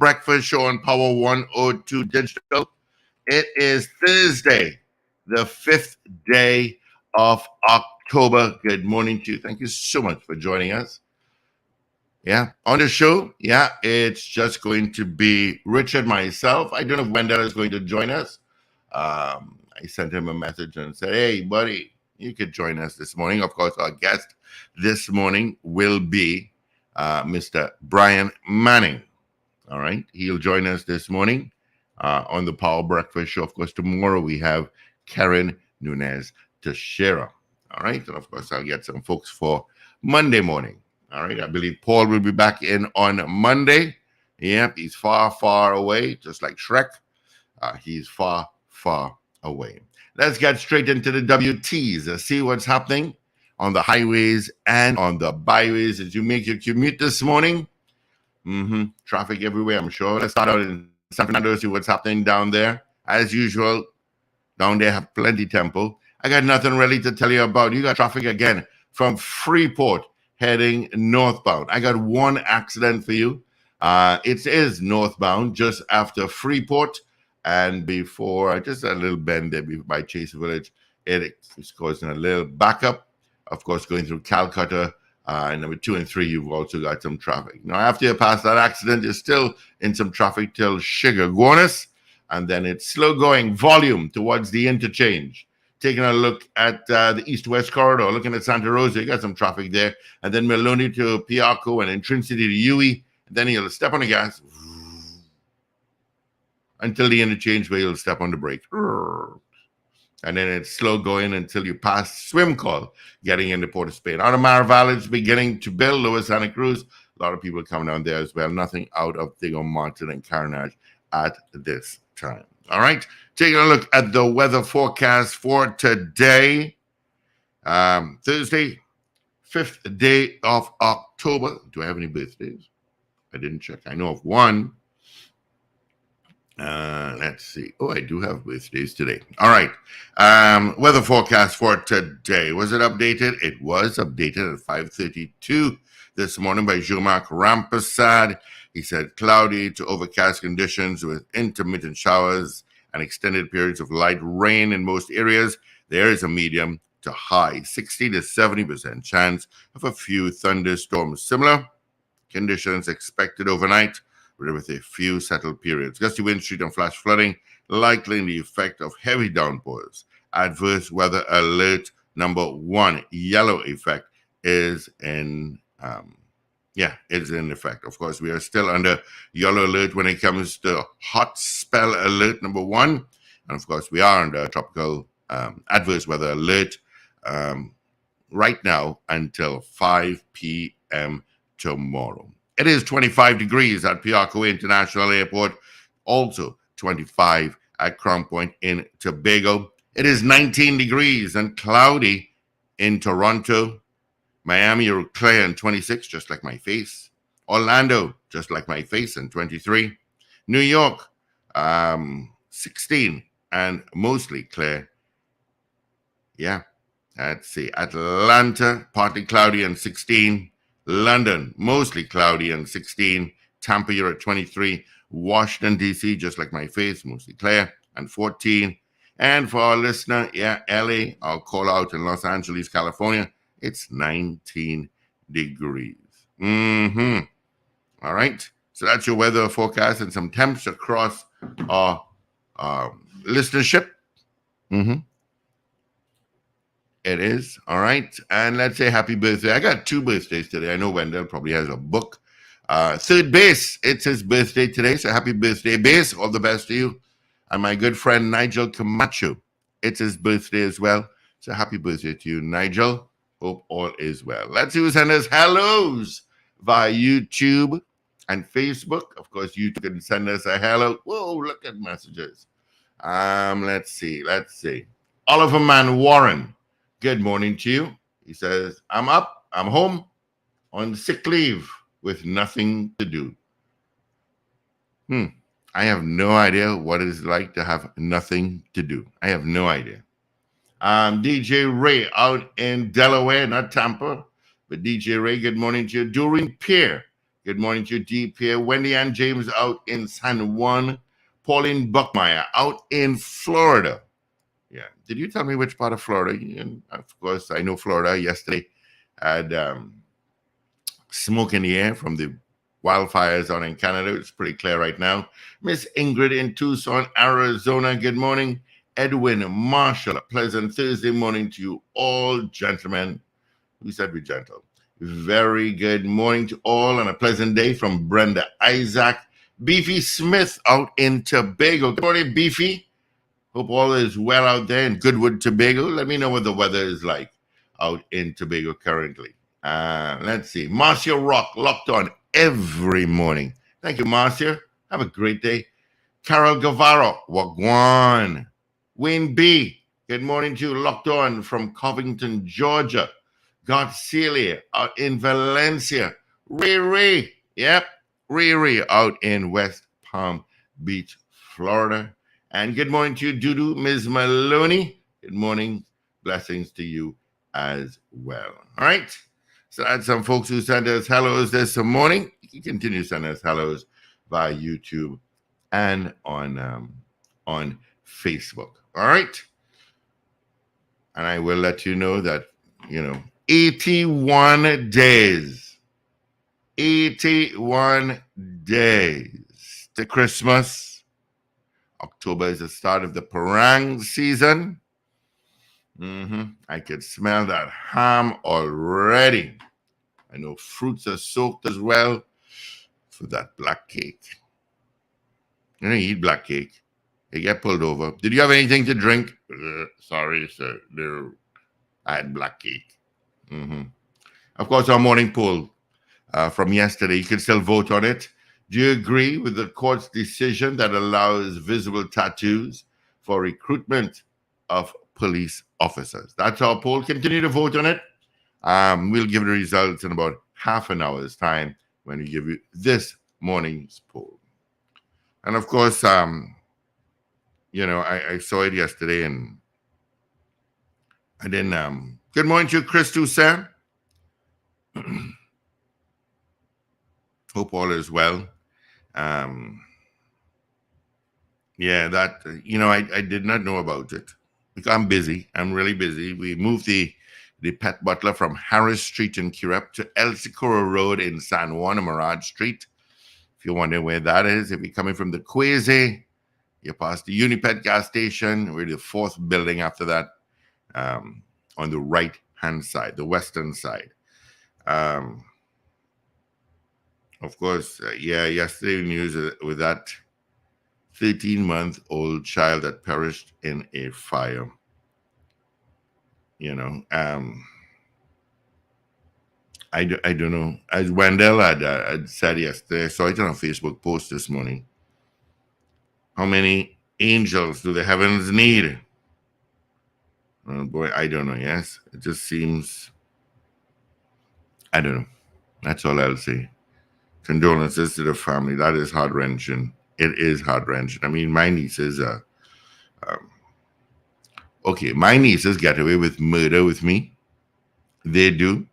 Breakfast Show on Power 102 Digital. It is Thursday, the 5th day of October. Good morning to you. Thank you so much for joining us. Yeah, on the show, it's just going to be Richard, myself. I don't know if Wendell is going to join us. I sent him a message and said, hey, buddy, you could join us this morning. Of course, our guest this morning will be Mr. Brian Manning. All right, he'll join us this morning on the Power Breakfast Show. Of course, tomorrow we have Karen Nunez Teixeira. All right, and of course, I'll get some folks for Monday morning. All right, I believe Paul will be back in on Monday. Yep, he's far, far away, just like Shrek. He's far, far away. Let's get straight into the WTs. See what's happening on the highways and on the byways as you make your commute this morning. Traffic everywhere, I'm sure. Let's start out in San Fernando, see what's happening down there. As usual, down there have plenty tempo. I got nothing really to tell you about. You got traffic again from Freeport heading northbound. I got one accident for you. It is northbound just after Freeport and before just a little bend there by Chase Village. It is causing a little backup. Of course, going through Calcutta. Number 2 and 3, you've also got some traffic. Now, after you pass that accident, you're still in some traffic till Sugar-Guanas, and then it's slow going volume towards the interchange. Taking a look at the east-west corridor, looking at Santa Rosa, you got some traffic there, and then Maloney to Piarco and then Trin City to Huey, and then you'll step on the gas until the interchange where you'll step on the brake. And then it's slow going until you pass Swim Call, getting into Port of Spain. Out of Maraval, it's beginning to build. Lower Santa Cruz, a lot of people coming down there as well. Nothing out of Diego Martin and Carnage at this time. All right, taking a look at the weather forecast for today, Thursday, 5th day of October. Do I have any birthdays? I didn't check. I know of one. Let's see. Oh, I do have birthdays today. All right. Weather forecast for today. Was it updated? It was updated at 5:32 this morning by Jean-Marc Rampersad. He said cloudy to overcast conditions with intermittent showers and extended periods of light rain in most areas. There is a medium to high 60 to 70% chance of a few thunderstorms. Similar conditions expected overnight, with a few settled periods. Gusty wind, street and flash flooding, likely in the effect of heavy downpours. Adverse weather alert number 1, yellow effect, is in effect. Of course, we are still under yellow alert when it comes to hot spell alert number 1. And of course, we are under tropical adverse weather alert right now until 5 p.m. tomorrow. It is 25 degrees at Piarco International Airport, also 25 at Crown Point in Tobago. It is 19 degrees and cloudy in Toronto. Miami, Eau Claire, and 26, just like my face. Orlando, just like my face, and 23. New York, 16 and mostly clear. Yeah, let's see. Atlanta, partly cloudy and 16. London, mostly cloudy and 16. Tampa, you're at 23. Washington, D.C., just like my face, mostly clear, and 14. And for our listener, LA, I'll call out in Los Angeles, California, it's 19 degrees. All right. So that's your weather forecast and some temps across our listenership. It is. All right. And let's say happy birthday. I got 2 birthdays today. I know Wendell probably has a book. Third Base, it's his birthday today. So happy birthday, Base. All the best to you. And my good friend Nigel Camacho, it's his birthday as well. So happy birthday to you, Nigel. Hope all is well. Let's see who send us hellos via YouTube and Facebook. Of course, you can send us a hello. Whoa, look at messages. Let's see. Oliver Man Warren. Good morning to you. He says, I'm up, I'm home on sick leave with nothing to do. I have no idea what it is like to have nothing to do. I have no idea. DJ Ray out in Delaware, not Tampa, but DJ Ray, good morning to you. Doreen Pierre Good morning to you, Deep here. Wendy Ann James out in San Juan. Pauline Buckmeyer out in Florida. Yeah. Did you tell me which part of Florida? And of course, I know Florida yesterday had smoke in the air from the wildfires out in Canada. It's pretty clear right now. Miss Ingrid in Tucson, Arizona. Good morning. Edwin Marshall. A pleasant Thursday morning to you all, gentlemen. We said we're gentle. Very good morning to all and a pleasant day from Brenda Isaac. Beefy Smith out in Tobago. Good morning, Beefy. Hope all is well out there in Goodwood, Tobago. Let me know what the weather is like out in Tobago currently. Let's see. Marcia Rock locked on every morning. Thank you, Marcia. Have a great day. Carol Guevara, Wagwan. Wayne B, good morning to you. Locked on from Covington, Georgia. God Celia out in Valencia. Ray. Yep. Ray out in West Palm Beach, Florida. And good morning to you, Dudu, Ms. Maloney. Good morning. Blessings to you as well. All right. So I had some folks who sent us hellos this morning. You can continue to send us hellos via YouTube and on Facebook. All right. And I will let you know that, 81 days. 81 days to Christmas. October is the start of the parang season. I could smell that ham already. I know fruits are soaked as well for that black cake. You eat black cake. You get pulled over. Did you have anything to drink? Sorry, sir. No. I had black cake. Of course, our morning poll from yesterday, you can still vote on it. Do you agree with the court's decision that allows visible tattoos for recruitment of police officers? That's our poll. Continue to vote on it. We'll give the results in about half an hour's time when we give you this morning's poll. And of course, I saw it yesterday and then good morning to you, Chris Toussaint. Hope all is well. I did not know about it because I'm busy. I'm really busy. We moved the pet butler from Harris Street in Curepe to El Socorro Road in San Juan, Mirage Street. If you're wondering where that is, if you're coming from the Quasi, you pass the Unipet gas station. We're the fourth building after that, on the right-hand side, the western side. Of course, yesterday news with that 13-month-old child that perished in a fire. I don't know. As Wendell had said yesterday, I saw it on a Facebook post this morning. How many angels do the heavens need? Oh boy, I don't know. Yes, it just seems. I don't know. That's all I'll say. Condolences to the family. That is heart-wrenching. It is heart-wrenching. I mean, my nieces my nieces get away with murder with me. They do.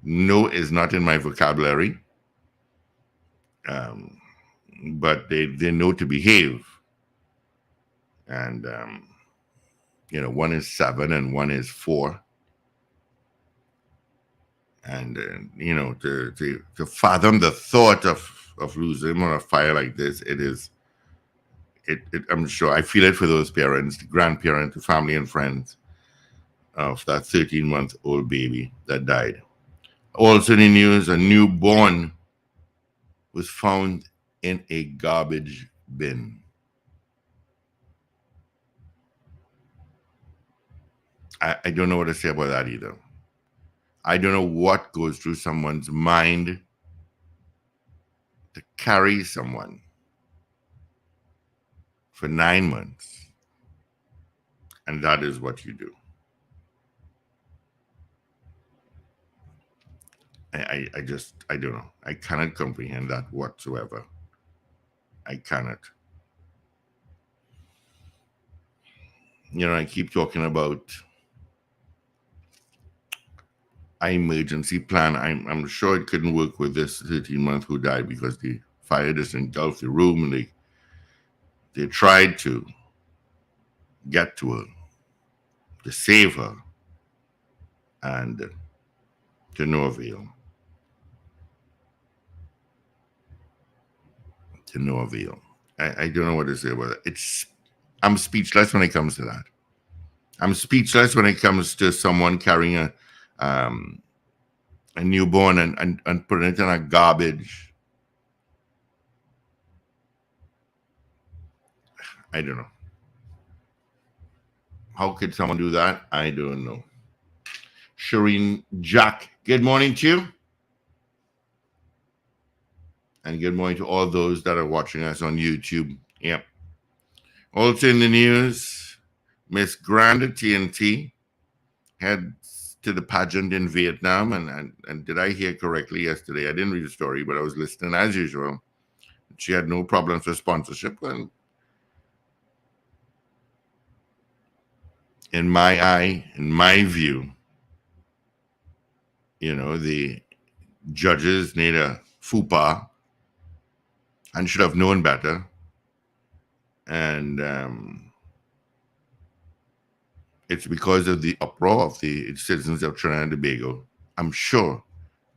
No is not in my vocabulary. But they know to behave. And, one is 7 and one is 4. And, to fathom the thought of losing them on a fire like this, I'm sure I feel it for those parents, the grandparents, the family and friends of that 13-month-old baby that died. Also in the news, a newborn was found in a garbage bin. I don't know what to say about that either. I don't know what goes through someone's mind to carry someone for 9 months. And that is what you do. I don't know. I cannot comprehend that whatsoever. I cannot. I keep talking about emergency plan. I'm sure it couldn't work with this 13-month who died because the fire just engulfed the room, and they tried to get to her, to save her, and to no avail. To no avail. I don't know what to say about it. I'm speechless when it comes to that. I'm speechless when it comes to someone carrying um, a newborn and putting it in a garbage. I don't know. How could someone do that? I don't know. Shireen Jack, good morning to you. And good morning to all those that are watching us on YouTube. Yep. Also in the news, Miss Grand TNT heads to the pageant in Vietnam. And did I hear correctly yesterday? I didn't read the story, but I was listening as usual. She had no problems with sponsorship. And in my eye, in my view, the judges need a FUPA and should have known better. And it's because of the uproar of the citizens of Trinidad and Tobago. I'm sure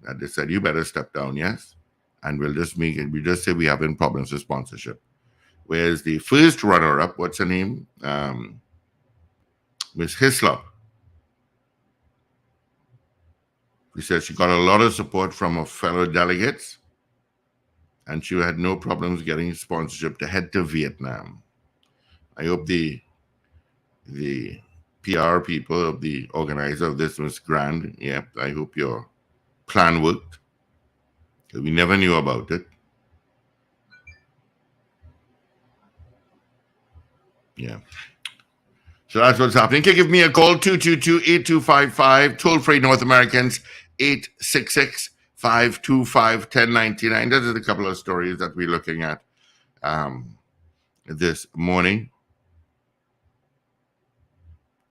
that they said, you better step down, yes? And we'll just make it, we just say we having problems with sponsorship. Whereas the first runner-up, what's her name? Miss Hislop. She said she got a lot of support from her fellow delegates, and she had no problems getting sponsorship to head to Vietnam. I hope the PR people of the organizer of this was grand. Yep, I hope your plan worked. We never knew about it. Yeah. So that's what's happening. Can you give me a call, 222-8255, toll-free North Americans, 866-525-1099. Those are a couple of stories that we're looking at this morning.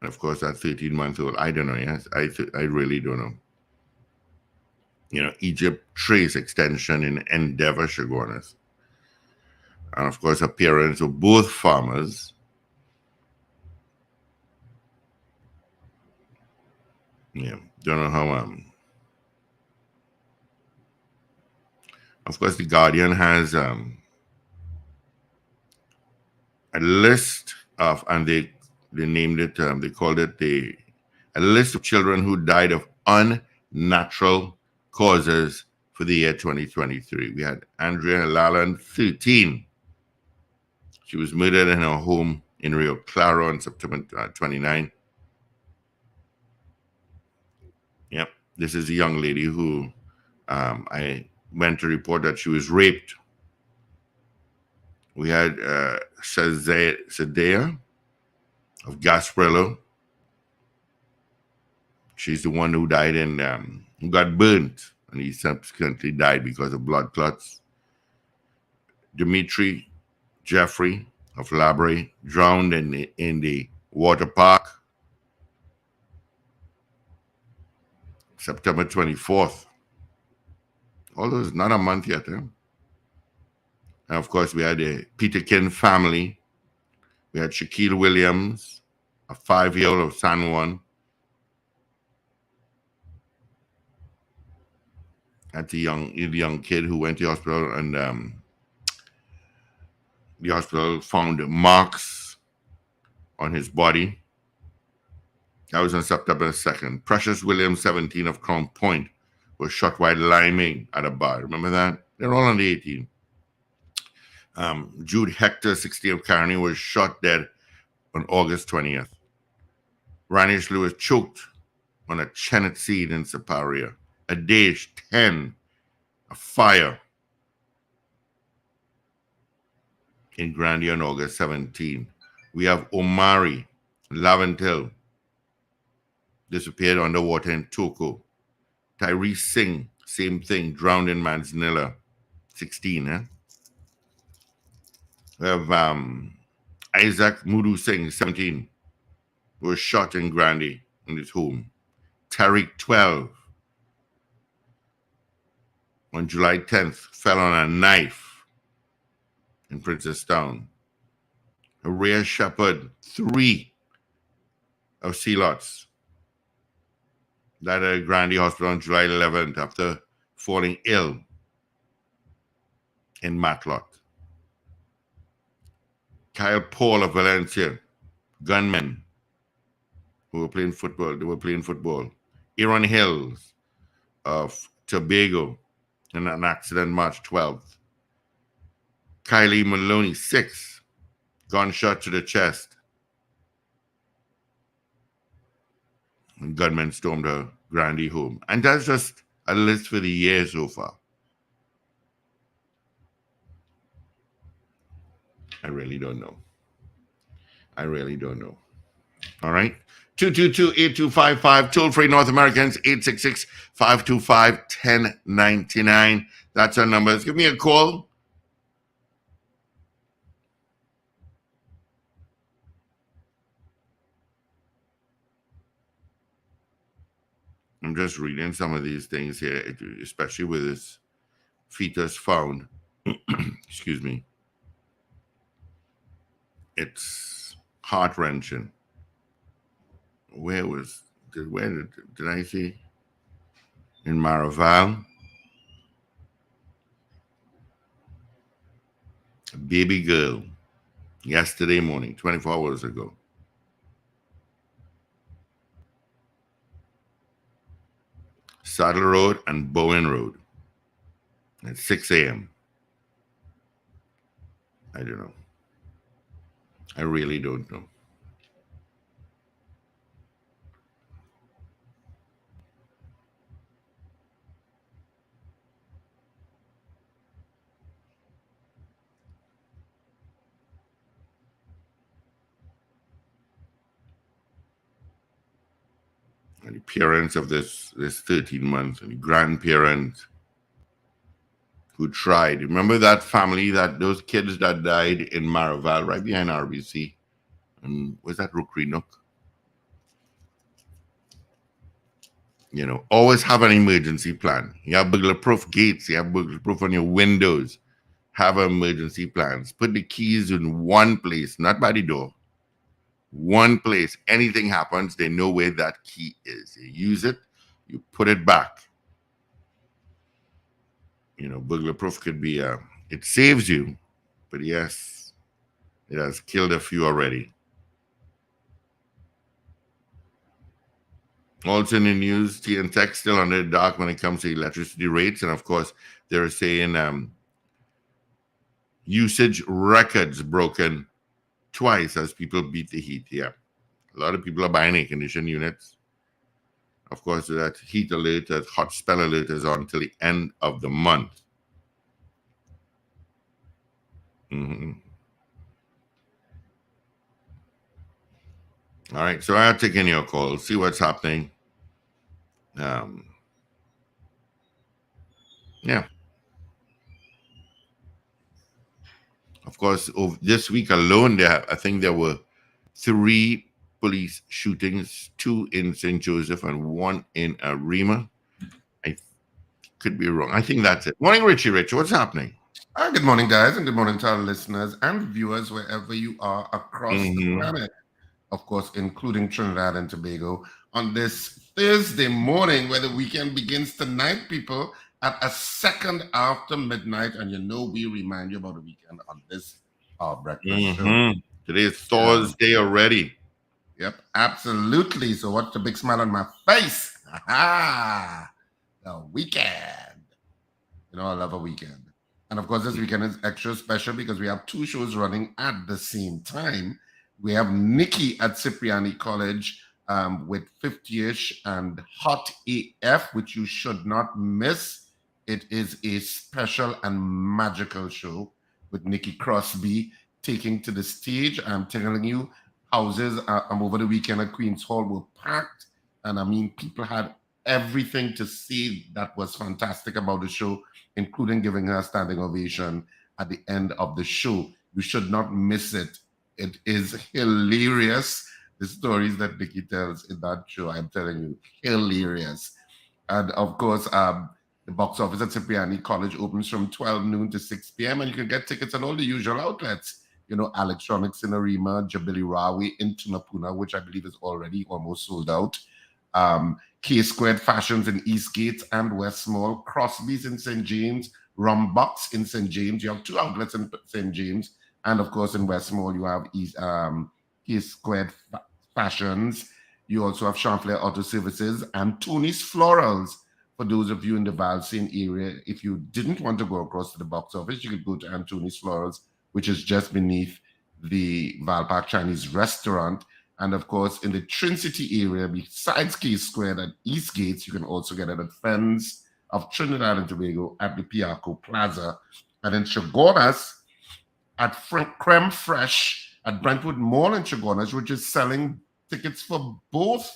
And of course, that 13-month-old, I don't know, yes, I really don't know. Egypt Trace Extension in Endeavour, Chaguanas. And of course, appearance of both farmers. Yeah, don't know how. Of course, the Guardian has a list of, and they named it. They called it a list of children who died of unnatural causes for the year 2023. We had Andrea Lalland, 13. She was murdered in her home in Rio Claro on September 29. Yep, this is a young lady who I went to report that she was raped. We had Sadea of Gasparilla. She's the one who died who got burnt, and he subsequently died because of blood clots. Dimitri Jeffrey of Labre drowned in the water park. September 24th. Although it's not a month yet. And of course, we had the Peterkin family. We had Shaquille Williams, a 5-year-old of San Juan. That's the young kid who went to the hospital, and the hospital found marks on his body. That was on September 2nd. Precious Williams, 17, of Crown Point, was shot while liming at a bar. Remember that? They're all under 18. Jude Hector, 16, of Carney, was shot dead on August 20th. Ranish Lewis choked on a chenet seed in Siparia. Adage 10, a fire in Grandia on August 17. We have Omari Laventil, disappeared underwater in Toko. Tyrese Singh, same thing, drowned in Manzanilla, 16. We have Isaac Mudu Singh, 17, was shot in Grandy in his home. Tariq, 12, on July 10th fell on a knife in Princestown. A rare shepherd, 3 of Sealots, died at a Grandie Hospital on July 11th after falling ill in Matlock. Kyle Paul of Valencia, gunmen who were playing football. Aaron Hills of Tobago in an accident March 12th. Kylie Maloney, 6, gunshot to the chest. And gunmen stormed her Grandie home. And that's just a list for the year so far. I really don't know. All right. 222-8255, toll-free North Americans, 866-525-1099. That's our numbers. Give me a call. I'm just reading some of these things here, especially with this fetus found. Excuse me. It's heart-wrenching. Where did I see? In Maraval. A baby girl. Yesterday morning, 24 hours ago. Saddle Road and Bowen Road at 6 a.m. I don't know. I really don't know. And the parents of this 13-month and the grandparents who tried. Remember that family, those kids that died in Maraval, right behind RBC? And was that Rookreenook? Always have an emergency plan. You have burglar-proof gates. You have burglar-proof on your windows. Have emergency plans. Put the keys in one place, not by the door. One place. Anything happens, they know where that key is. You use it, you put it back. Burglar-proof could be, it saves you, but yes, it has killed a few already. Also in the news, Tea and Tech still under the dark when it comes to electricity rates. And of course, they're saying usage records broken twice as people beat the heat. Yeah. A lot of people are buying air-conditioned units. Of course, that heat alert, that hot spell alert is on until the end of the month. Mm-hmm. All right, so I'll take in your calls, see what's happening. Yeah. Of course, this week alone, I think there were 3 police shootings, 2 in St. Joseph and 1 in Arima. I could be wrong. I think that's it. Morning, Richie Rich. What's happening? Good morning, guys, and good morning to our listeners and viewers wherever you are across the planet. Of course, including Trinidad and Tobago on this Thursday morning where the weekend begins tonight, people, at a second after midnight. And we remind you about the weekend on this breakfast show. Today is Thursday already. Yep, absolutely. So what's the big smile on my face? The weekend. I love a weekend. And of course, this weekend is extra special because we have 2 shows running at the same time. We have Nikki at Cipriani College with 50-ish and Hot AF, which you should not miss. It is a special and magical show with Nikki Crosby taking to the stage. I'm telling you, houses over the weekend at Queen's Hall were packed. And people had everything to see that was fantastic about the show, including giving her a standing ovation at the end of the show. You should not miss it. It is hilarious. The stories that Nikki tells in that show, I'm telling you, hilarious. And of course, The box office at Cipriani College opens from 12 noon to 6 p.m. and you can get tickets at all the usual outlets. Electronics in Arima, Jabili Rawi in Tunapuna, which I believe is already almost sold out. K Squared Fashions in Eastgate and West Mall, Crosby's in St. James, Rumbox in St. James. You have two outlets in St. James. And of course, in West Mall, you have K Squared Fashions. You also have Chanflair Auto Services and Tony's Florals. For those of you in the Valsane area, if you didn't want to go across to the box office, you could go to Tony's Florals, which is just beneath the Valpark Chinese restaurant. And of course, in the Trin-City area, besides K Squared at Eastgate, you can also get it at Fens of Trinidad and Tobago at the Piaco Plaza. And in Chagonas, at Creme Fresh at Brentwood Mall in Chagonas, which is selling tickets for both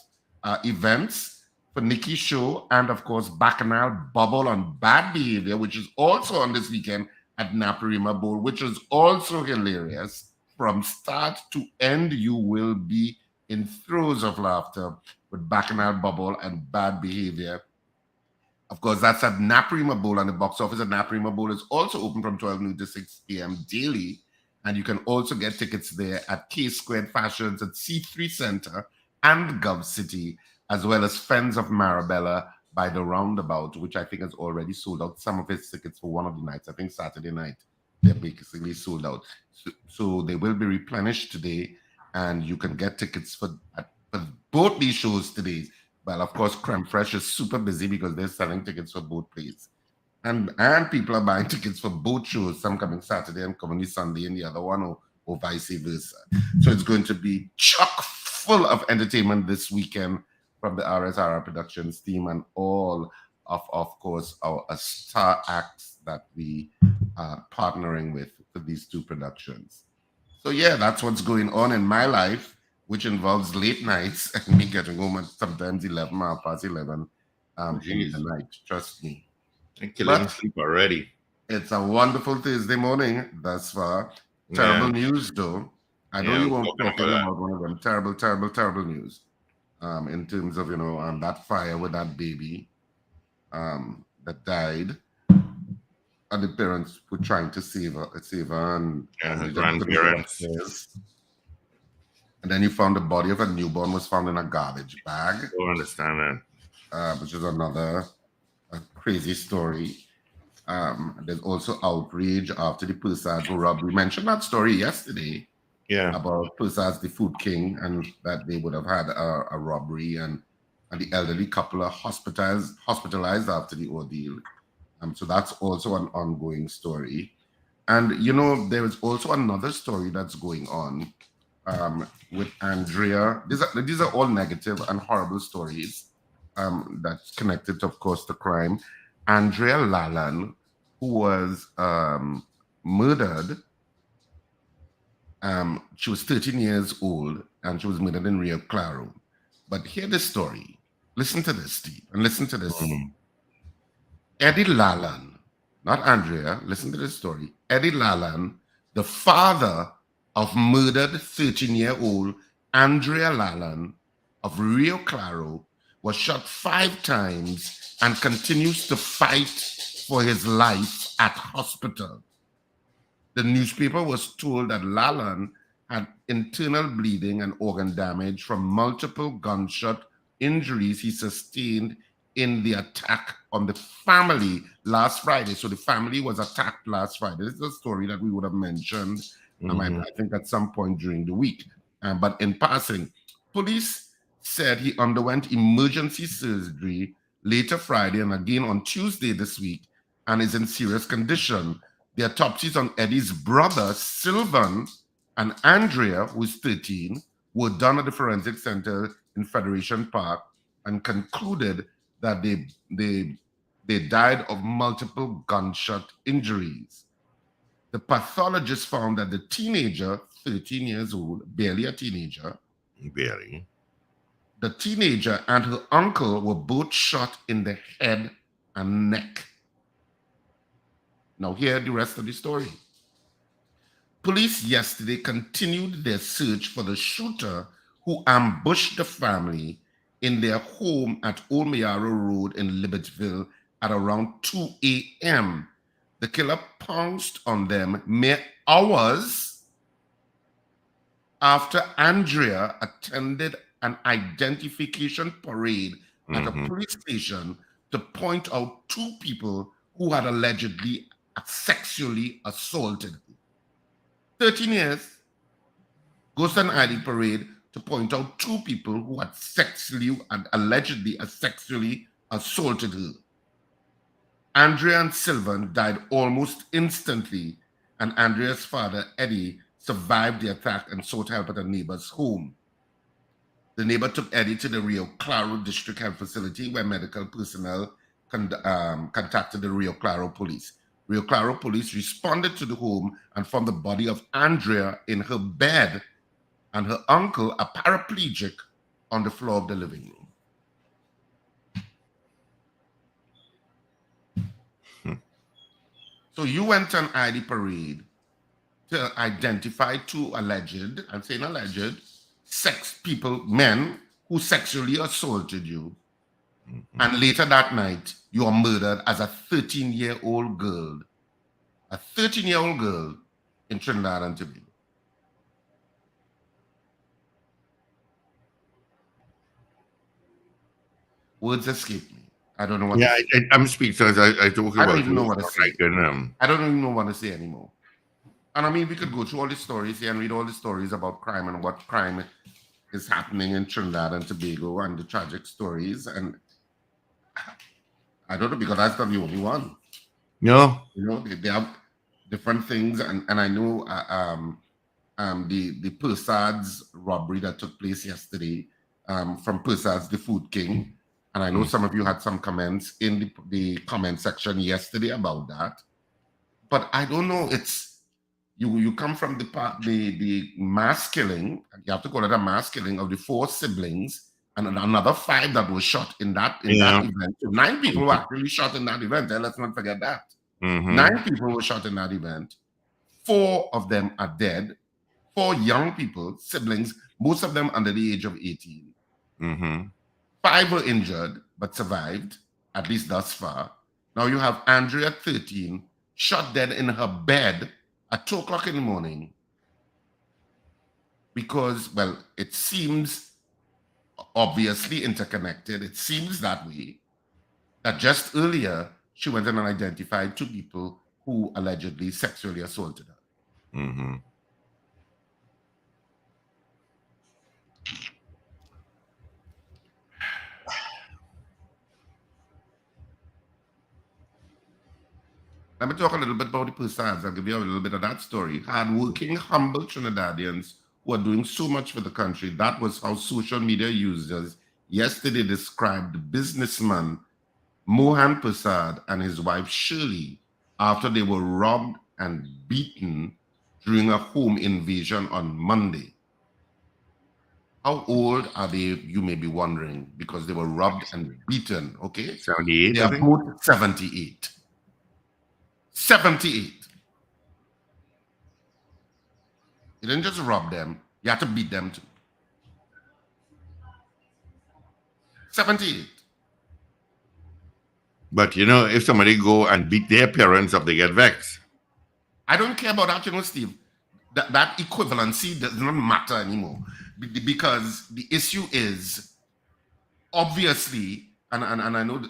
events, for Nikki's show, and of course, Bacchanal Bubble on Bad Behavior, which is also on this weekend at Naparima Bowl, which is also hilarious. From start to end, you will be in throes of laughter with Bacchanal Bubble and Bad Behavior. Of course, that's at Naparima Bowl, and the box office at Naparima Bowl is also open from 12 noon to 6 p.m. daily. And you can also get tickets there at K Squared Fashions at C3 Center and Gov City, as well as Fens of Marabella by the Roundabout, which I think has already sold out some of its tickets for one of the nights. I think Saturday night, they're basically sold out. So they will be replenished today, and you can get tickets for both these shows today. Well, of course, Creme Fresh is super busy because they're selling tickets for both plays. And people are buying tickets for both shows, some coming Saturday and coming Sunday, and the other one, or vice versa. So it's going to be chock full of entertainment this weekend from the RSRR Productions team and all of course, our star acts that we are partnering with for these two productions. So yeah, that's what's going on in my life, which involves late nights and me getting home at sometimes 11, half past 11 in the night. Trust me. I'm killing sleep already. It's a wonderful Thursday morning thus far. Terrible news, though. I know you won't talk about one of them. Terrible, terrible, terrible news. In terms of that fire with that baby that died, and the parents were trying to save her, and her grandparents. And then you found the body of a newborn was found in a garbage bag. I don't understand that. Which is another crazy story. There's also outrage after the Persad were robbed. We mentioned that story yesterday. Yeah. About Persad, the Food King, and that they would have had a robbery, and the elderly couple are hospitalized after the ordeal. So that's also an ongoing story. And there is also another story that's going on with Andrea. These are all negative and horrible stories that's connected to, of course, the crime. Andrea Lallan, who was murdered. She was 13 years old and she was murdered in Rio Claro. But hear this story. Listen to this, Steve, and listen to this. Eddie Lallan, not Andrea, listen to this story. Eddie Lallan, the father of murdered 13-year-old Andrea Lallan of Rio Claro, was shot 5 times and continues to fight for his life at hospital. The newspaper was told that Lallan had internal bleeding and organ damage from multiple gunshot injuries he sustained in the attack on the family last Friday. So the family was attacked last Friday. This is a story that we would have mentioned, I think, at some point during the week. But in passing, police said he underwent emergency surgery later Friday and again on Tuesday this week and is in serious condition. The autopsies on Eddie's brother, Sylvan, and Andrea, who is 13, were done at the Forensic Center in Federation Park and concluded that they died of multiple gunshot injuries. The pathologist found that the teenager, 13 years old, barely a teenager, the teenager and her uncle were both shot in the head and neck. Now hear the rest of the story. Police yesterday continued their search for the shooter who ambushed the family in their home at Old Mayaro Road in Libertyville at around 2 a.m. The killer pounced on them mere hours after Andrea attended an identification parade at a police station to point out two people who had allegedly sexually assaulted her. 13 years, goes to an ID parade to point out two people who had allegedly sexually assaulted her. Andrea and Sylvan died almost instantly, and Andrea's father, Eddie, survived the attack and sought help at a neighbor's home. The neighbor took Eddie to the Rio Claro District Health Facility, where medical personnel contacted the Rio Claro police. Rio Claro police responded to the home and found the body of Andrea in her bed and her uncle, a paraplegic, on the floor of the living room. So you went to an ID parade to identify two alleged, I'm saying alleged, men who sexually assaulted you. And later that night, you are murdered as a 13-year-old girl. A 13-year-old girl in Trinidad and Tobago. Words escape me. I don't know what. Yeah, I'm speechless. I don't even know what to say. I don't even know what to say anymore. And I mean, we could go through all the stories here and read all the stories about crime and what crime is happening in Trinidad and Tobago and the tragic stories. And I don't know, because that's not the only one. No. You know, they have different things. And I know the Persad's robbery that took place yesterday from Persad's The Food King. And I know some of you had some comments in the comment section yesterday about that. But I don't know, it's you come from the mass killing, you have to call it a mass killing of the 4 siblings and another 5 that were shot in that event. So 9 people were actually shot in that event. Let's not forget that. 9 people were shot in that event. 4 of them are dead. 4 young people, siblings, most of them under the age of 18. 5 were injured but survived, at least thus far. Now you have Andrea, 13, shot dead in her bed at 2 o'clock in the morning because, well, it seems obviously interconnected. It seems that way, that just earlier she went and identified 2 people who allegedly sexually assaulted her. Let me talk a little bit about the Persads. I'll give you a little bit of that story. Hardworking, humble Trinidadians who are doing so much for the country. That was how social media users yesterday described the businessman Mohan Persad and his wife Shirley after they were robbed and beaten during a home invasion on Monday. How old are they, you may be wondering, because they were robbed and beaten, okay? 78, they are both 78. 78. You didn't just rob them, you had to beat them too. 78. But you know, if somebody go and beat their parents up, they get vexed. I don't care about that, you know, Steve. That equivalency does not matter anymore, because the issue is obviously, and I know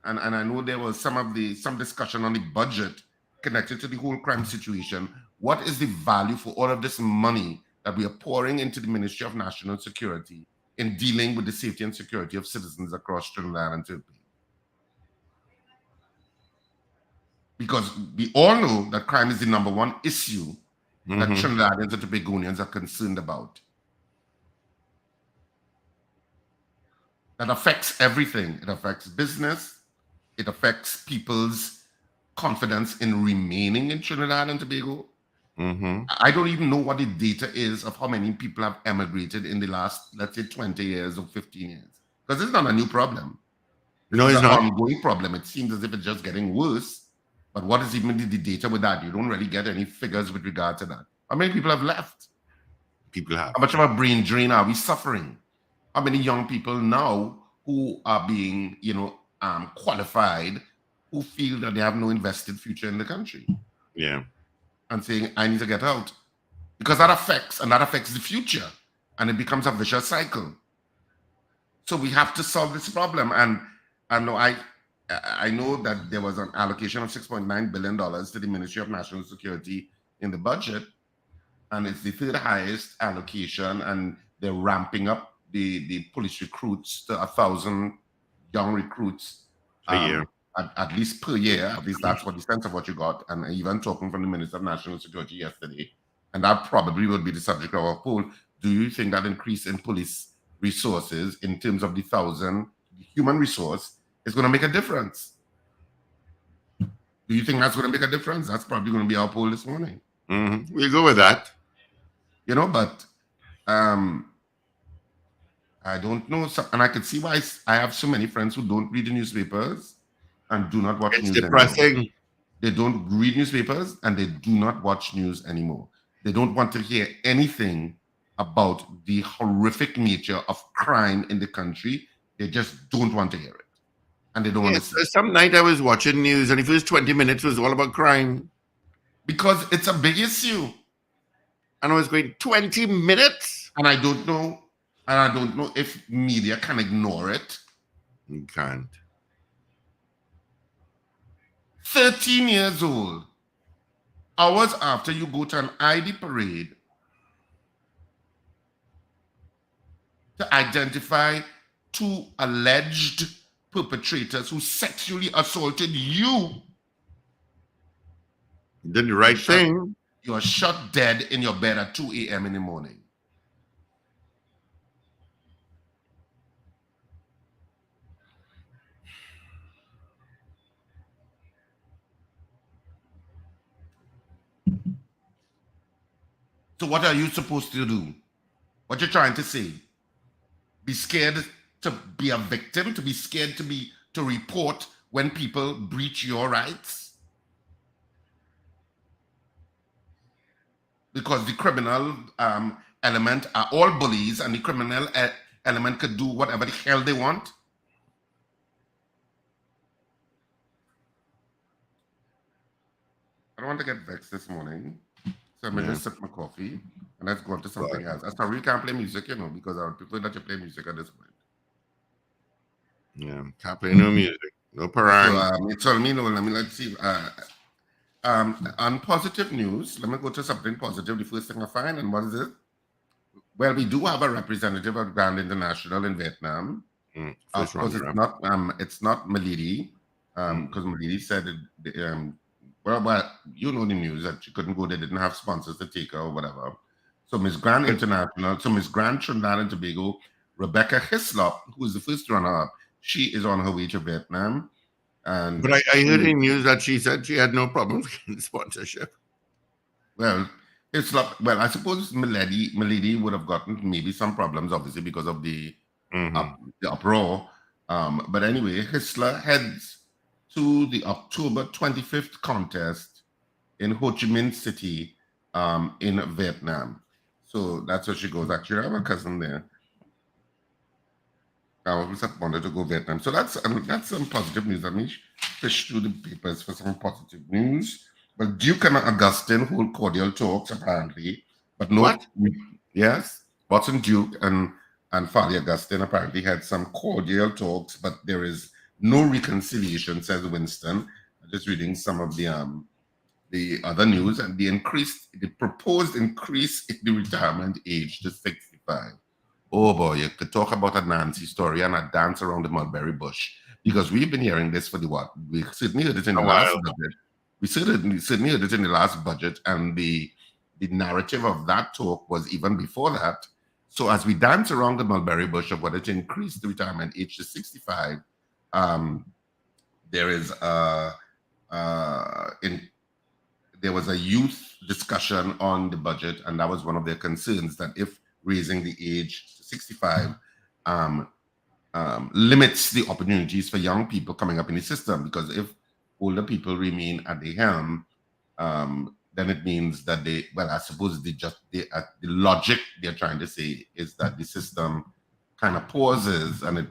and I know there was some discussion on the budget connected to the whole crime situation. What is the value for all of this money that we are pouring into the Ministry of National Security in dealing with the safety and security of citizens across Trinidad and Tobago? Because we all know that crime is the #1 issue that Trinidadians and Tobagonians are concerned about. That affects everything. It affects business. It affects people's confidence in remaining in Trinidad and Tobago. I don't even know what the data is of how many people have emigrated in the last, let's say, 20 years or 15 years. Because it's not a new problem. No, it's not. An ongoing problem. It seems as if it's just getting worse. But what is even the data with that? You don't really get any figures with regard to that. How many people have left? People have. How much of a brain drain are we suffering? How many young people now who are being, qualified who feel that they have no invested future in the country. Yeah. And saying, I need to get out. Because that affects the future. And it becomes a vicious cycle. So we have to solve this problem. And I know that there was an allocation of $6.9 billion to the Ministry of National Security in the budget. And it's the third highest allocation. And they're ramping up the police recruits to 1,000 young recruits A year. at least per year. At least that's what the sense of what you got. And even talking from the Minister of National Security yesterday, and that probably will be the subject of our poll. Do you think that increase in police resources in terms of the 1,000 human resource is going to make a difference? Do you think that's going to make a difference? That's probably going to be our poll this morning. Mm-hmm. We'll go with that. You know, but I don't know. And I can see why I have so many friends who don't read the newspapers and do not watch It's news depressing. anymore. They don't read newspapers and they do not watch news anymore. They don't want to hear anything about the horrific nature of crime in the country. They just don't want to hear it. And they don't want to see it. Some night I was watching news and the first 20 minutes was all about crime. Because it's a big issue. And I was going, 20 minutes? And I don't know if media can ignore it. You can't. 13 years old, hours after you go to an ID parade to identify two alleged perpetrators who sexually assaulted you. You did the right thing. You are shot dead in your bed at 2 a.m. in the morning. So what are you supposed to do? What you're trying to say? Be scared to be a victim, to be scared to report when people breach your rights? Because the criminal element are all bullies, and the criminal element could do whatever the hell they want. I don't want to get vexed this morning. So I'm going to sip my coffee and let's go on to something else. I'm sorry you can't play music, you know, because I would prefer that you play music at this point. Yeah, can't play no music. No parang. So, let's see. On positive news, let me go to something positive. The first thing I find, and what is it? Well, we do have a representative of Grand International in Vietnam. Of course, it's not Milady, because Milady said well, you know the news that she couldn't go. They didn't have sponsors to take her or whatever. So Miss Grand International, so Miss Grand Trinidad and Tobago, Rebecca Hislop, who is the first runner-up, she is on her way to Vietnam. But I heard in news that she said she had no problems getting sponsorship. Well, Hislop, well, I suppose Milady would have gotten maybe some problems, obviously, because of the uproar. But anyway, Hislop heads to the October 25th contest in Ho Chi Minh City in Vietnam. So that's where she goes. Actually, I have a cousin there. I always wanted to go Vietnam. So that's some positive news. I mean, fish through the papers for some positive news. But Duke and Augustine hold cordial talks, apparently. But no, what? Yes, Watson Duke and Father Augustine apparently had some cordial talks, but there is no reconciliation, says Winston. I'm just reading some of the other news, and the proposed increase in the retirement age to 65. Oh boy, you could talk about a Nancy story and a dance around the mulberry bush, because we've been hearing this for we certainly heard it in the last budget. We certainly heard it in the last budget, and the narrative of that talk was even before that. So as we dance around the mulberry bush of whether to increase the retirement age to 65, there was a youth discussion on the budget, and that was one of their concerns, that if raising the age to 65 limits the opportunities for young people coming up in the system, because if older people remain at the helm, then it means that I suppose the logic they're trying to say is that the system kind of pauses and it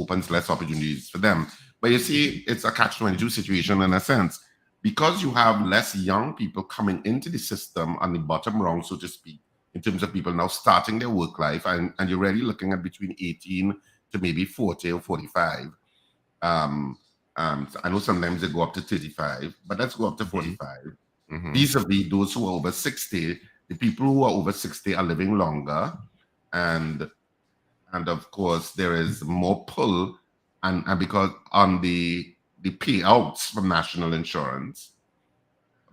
opens less opportunities for them. But you see, it's a catch-22 situation in a sense. Because you have less young people coming into the system on the bottom rung, so to speak, in terms of people now starting their work life, and you're really looking at between 18 to maybe 40 or 45. So I know sometimes they go up to 35, but let's go up to 45. Vis-a-vis those who are over 60, the people who are over 60 are living longer, and of course there is more pull, and because on the payouts from national insurance,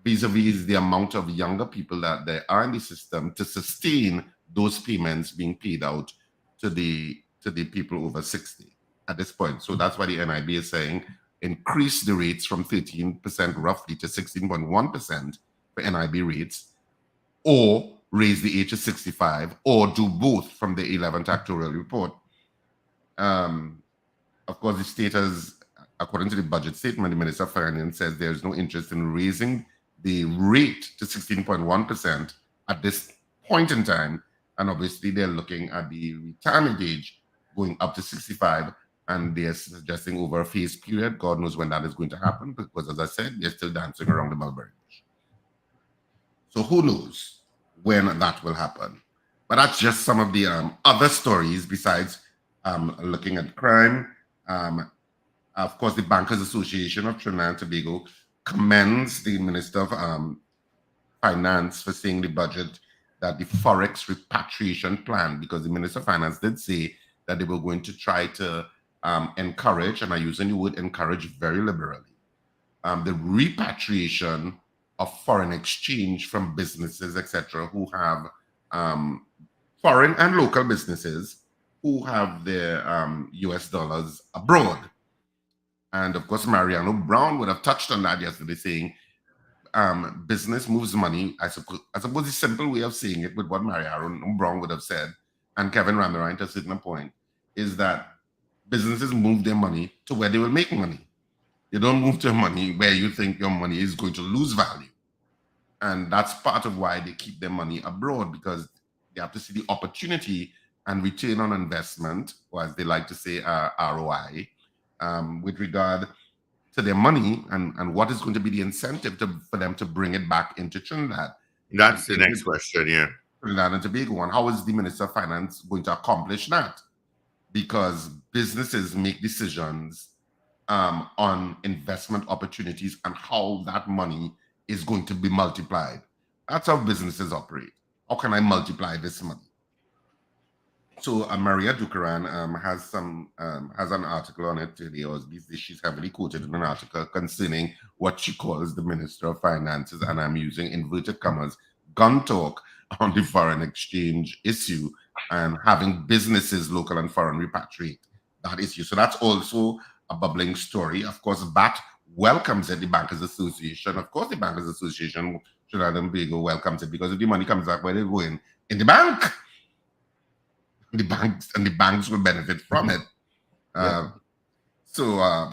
vis-a-vis the amount of younger people that there are in the system to sustain those payments being paid out to the people over 60 at this point. So that's why the NIB is saying increase the rates from 13% roughly to 16.1% for NIB rates, or raise the age to 65, or do both from the 11th actuarial report. Of course, the state has, according to the budget statement, the Minister of Finance says there is no interest in raising the rate to 16.1% at this point in time. And obviously, they're looking at the retirement age going up to 65, and they're suggesting over a phase period. God knows when that is going to happen, because as I said, they're still dancing around the mulberry bush. So who knows when that will happen? But that's just some of the other stories besides looking at crime. Of course, the Bankers Association of Trinidad and Tobago commends the Minister of Finance for saying the budget that the Forex repatriation plan, because the Minister of Finance did say that they were going to try to encourage, and I'm using the word encourage very liberally, the repatriation of foreign exchange from businesses, etc., who have foreign and local businesses who have their US dollars abroad. And of course, Mariano Brown would have touched on that yesterday, saying business moves money. I suppose the simple way of saying it with what Mariano Brown would have said, and Kevin Randerain to a certain point, is that businesses move their money to where they will make money. You don't move their money where you think your money is going to lose value. And that's part of why they keep their money abroad, because they have to see the opportunity and return on investment, or as they like to say, ROI, with regard to their money, and what is going to be the incentive for them to bring it back into Trinidad. That's the next question, yeah. Trinidad and Tobago. And how is the Minister of Finance going to accomplish that? Because businesses make decisions on investment opportunities and how that money is going to be multiplied. That's how businesses operate. How can I multiply this money? So Maria Dukaran has an article on it today, or she's heavily quoted in an article concerning what she calls the Minister of Finances, and I'm using inverted commas, gun talk on the foreign exchange issue and having businesses, local and foreign, repatriate that issue. So that's also a bubbling story. Of course, BAT welcomes it, the Bankers Association. Of course, the Bankers Association, Trinidad and Tobago, welcomes it, because if the money comes back where they're going, in the bank, the banks will benefit from it. So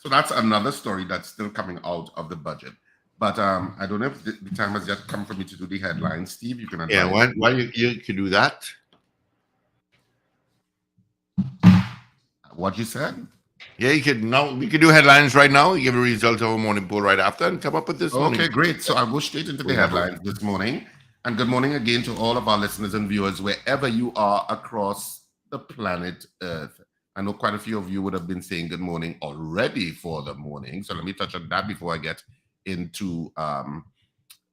that's another story that's still coming out of the budget. But I don't know if the time has yet come for me to do the headlines. Steve, you can advise. Yeah, why you can do that? What you said? Yeah, you could. Now we can do headlines right now. You give a result of a morning poll right after, and come up with this. Okay, great. So I'll go straight into the headlines this morning. And good morning again to all of our listeners and viewers, wherever you are across the planet Earth. I know quite a few of you would have been saying good morning already for the morning. So let me touch on that before I get into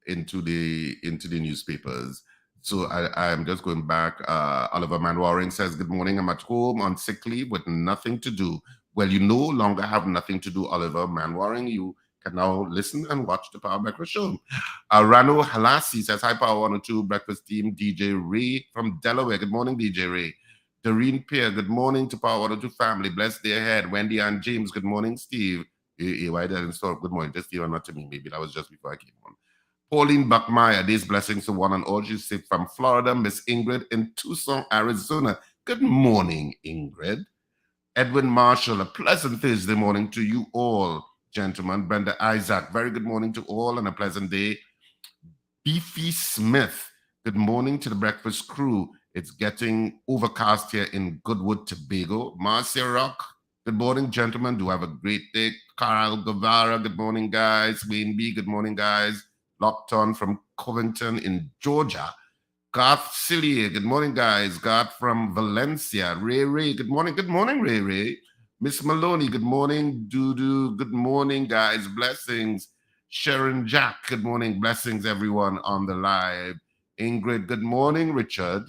the newspapers. So I'm just going back. Oliver Manwaring says, good morning. I'm at home on sick leave with nothing to do. Well, you no longer have nothing to do, Oliver Manwaring. You can now listen and watch the Power Breakfast Show. Rano Halasi says, hi, Power 102 Breakfast Team. DJ Ray from Delaware. Good morning, DJ Ray. Doreen Pierre, good morning to Power 102 family. Bless their head. Wendy and James, good morning, Steve. Why didn't start? Good morning. Just you, not to me. Maybe that was just before I came on. Pauline Buckmeyer, these blessings to one and all. She said from Florida, Miss Ingrid in Tucson, Arizona. Good morning, Ingrid. Edwin Marshall, a pleasant Thursday morning to you all, gentlemen. Brenda Isaac, very good morning to all and a pleasant day. Beefy Smith, good morning to the breakfast crew. It's getting overcast here in Goodwood, Tobago. Marcia Rock, good morning, gentlemen. Do have a great day. Carl Guevara, good morning, guys. Wayne B, good morning, guys. Locked on from Covington in Georgia. Garth Cillier, good morning, guys. Garth from Valencia. Ray, good morning. Good morning, Ray. Miss Maloney, good morning. Dudu, good morning, guys. Blessings. Sharon Jack, good morning. Blessings, everyone on the live. Ingrid, good morning, Richard.